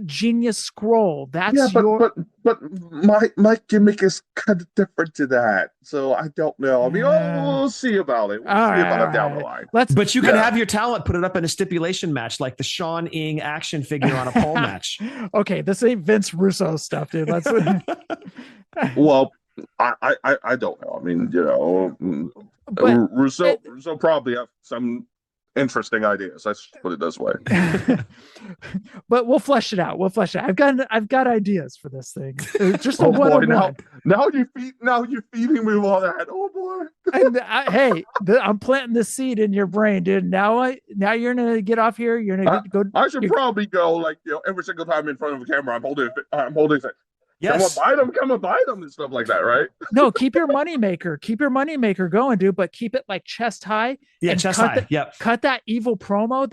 genius scroll. That's but my gimmick is kind of different to that. So I don't know. We'll see about it. We'll see about it down the line. But you can have your talent put it up in a stipulation match, like the Shawn Ng action figure on a pole match. Okay, this ain't Vince Russo stuff, dude. Let's. Well, I don't know. Russo probably have some interesting ideas. Let's just put it this way. But we'll flesh it out. I've got ideas for this thing. Just a one. Now you're feeding me all that. Oh boy. And I'm planting the seed in your brain, dude. Now you're gonna get off here. You're gonna go. I should probably go every single time in front of a camera. I'm holding it. Yes. Come and buy them and stuff like that, right? No, keep your money maker going, dude, but keep it like chest high. Yeah, chest high. Yep. Cut that evil promo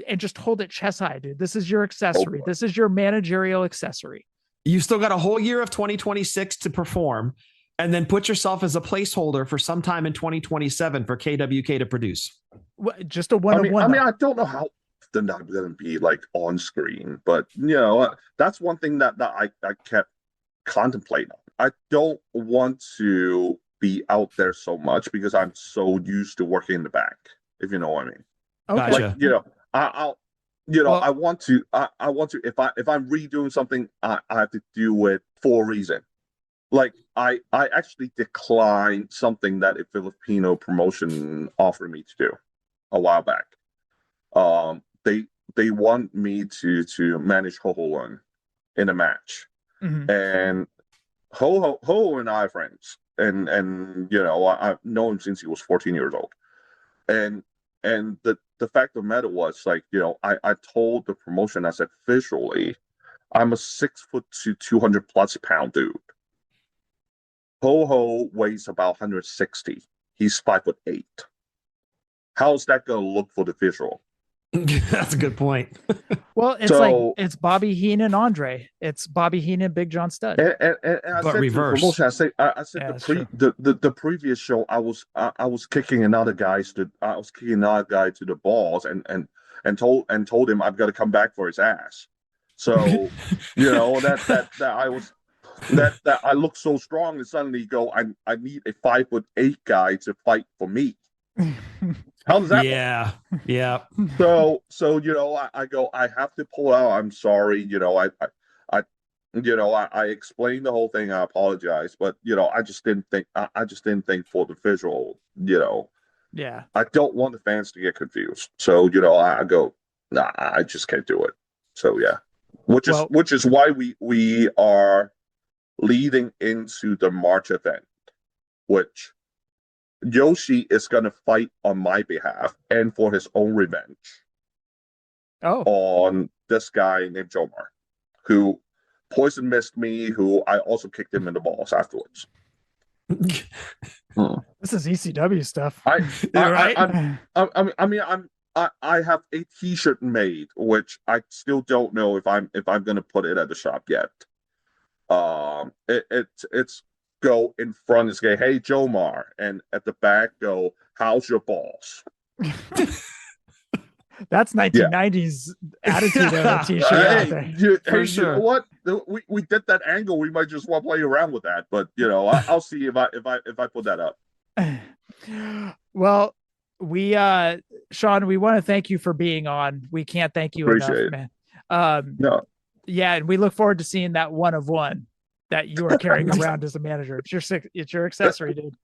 and just hold it chest high, dude. This is your accessory. This is your managerial accessory. You still got a whole year of 2026 to perform, and then put yourself as a placeholder for sometime in 2027 for KWK to produce. Just a one of one. I don't know how often I'm going to be on screen, but that's one thing that I kept contemplating. I don't want to be out there so much because I'm so used to working in the back, if you know what I mean. Okay. Gotcha. I want to if I'm redoing something, I have to do it for a reason. I actually declined something that a Filipino promotion offered me to do a while back. They want me to manage Ho in a match. Mm-hmm. And Ho and I are friends. And I've known him since he was 14 years old. And the fact of the matter was, I told the promotion, I said, visually, I'm a 6'2", 200+ pound dude. Ho-Ho weighs about 160. He's 5'8". How's that going to look for the visual? That's a good point. Well, it's like it's Bobby Heenan, Andre. It's Bobby Heenan, Big John Studd. And I But said reverse. to the promotion, I said Yeah, the previous show I was kicking another guy to the balls and told him I've got to come back for his ass. So you know that I look so strong and suddenly go I need a 5'8" guy to fight for me. How does that work? Yeah. So you know, I go, I have to pull out. I'm sorry. You know, I explained the whole thing. I apologize, but you know, I just didn't think for the visual. You know, Yeah. I don't want the fans to get confused. So you know, I go, nah, I just can't do it. So yeah, which is why we are leading into the March event, which Yoshi is going to fight on my behalf and for his own revenge on this guy named Jomar, who poison missed me, who I also kicked him in the balls afterwards. This is ECW stuff. I have a T-shirt made, which I still don't know if I'm going to put it at the shop yet. It's go in front and say, "Hey, Jomar," and at the back go, "How's your balls?" That's 1990s attitude of a T-shirt. For sure. You know what? We did that angle. We might just want to play around with that, but you know, I'll see if I put that up. Well, we Shawn, we want to thank you for being on. We can't thank you enough, man. No. Yeah, and we look forward to seeing that one of one that you are carrying around as a manager. It's your accessory, dude.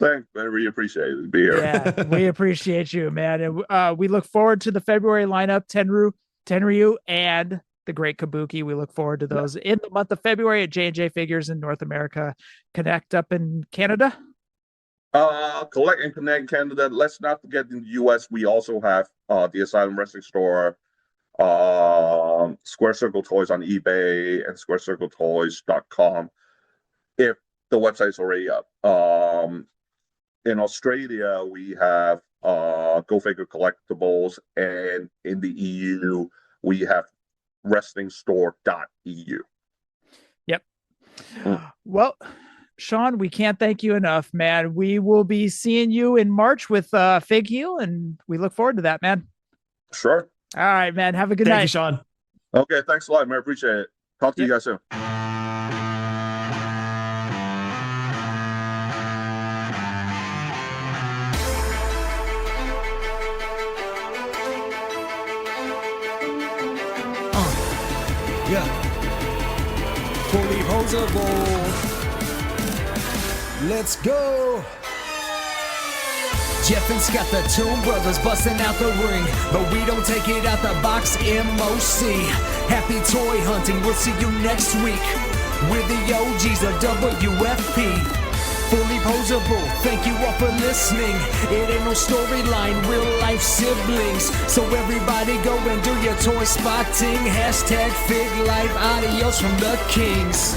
Thanks, man. We appreciate it to be here. Yeah, we appreciate you, man. And we look forward to the February lineup, Tenryu, and the Great Kabuki. We look forward to those in the month of February at J&J Figures in North America. Connect up in Canada. Collect and Connect Canada. Let's not forget in the US, we also have the Asylum Wrestling Store, Square Circle Toys on eBay, and squarecircletoys.com if the website's already up. In Australia, we have Go Figure Collectibles, and in the EU, we have wrestlingstore.eu. Yep. Well, Shawn, we can't thank you enough, man. We will be seeing you in March with Fig Heel, and we look forward to that, man. Sure. All right, man. Have a good night. Thank you, Shawn. Okay, thanks a lot, man. Appreciate it. Talk to you guys soon. Yeah. Fullyposeable. Let's go. Jeff and Scott, the Toon Brothers, busting out the ring, but we don't take it out the box. MOC. Happy toy hunting. We'll see you next week. We're the OGs of WFP. Fullyposeable, thank you all for listening. It ain't no storyline, real life siblings. So everybody go and do your toy spotting. #FigLife, adios from the Kings.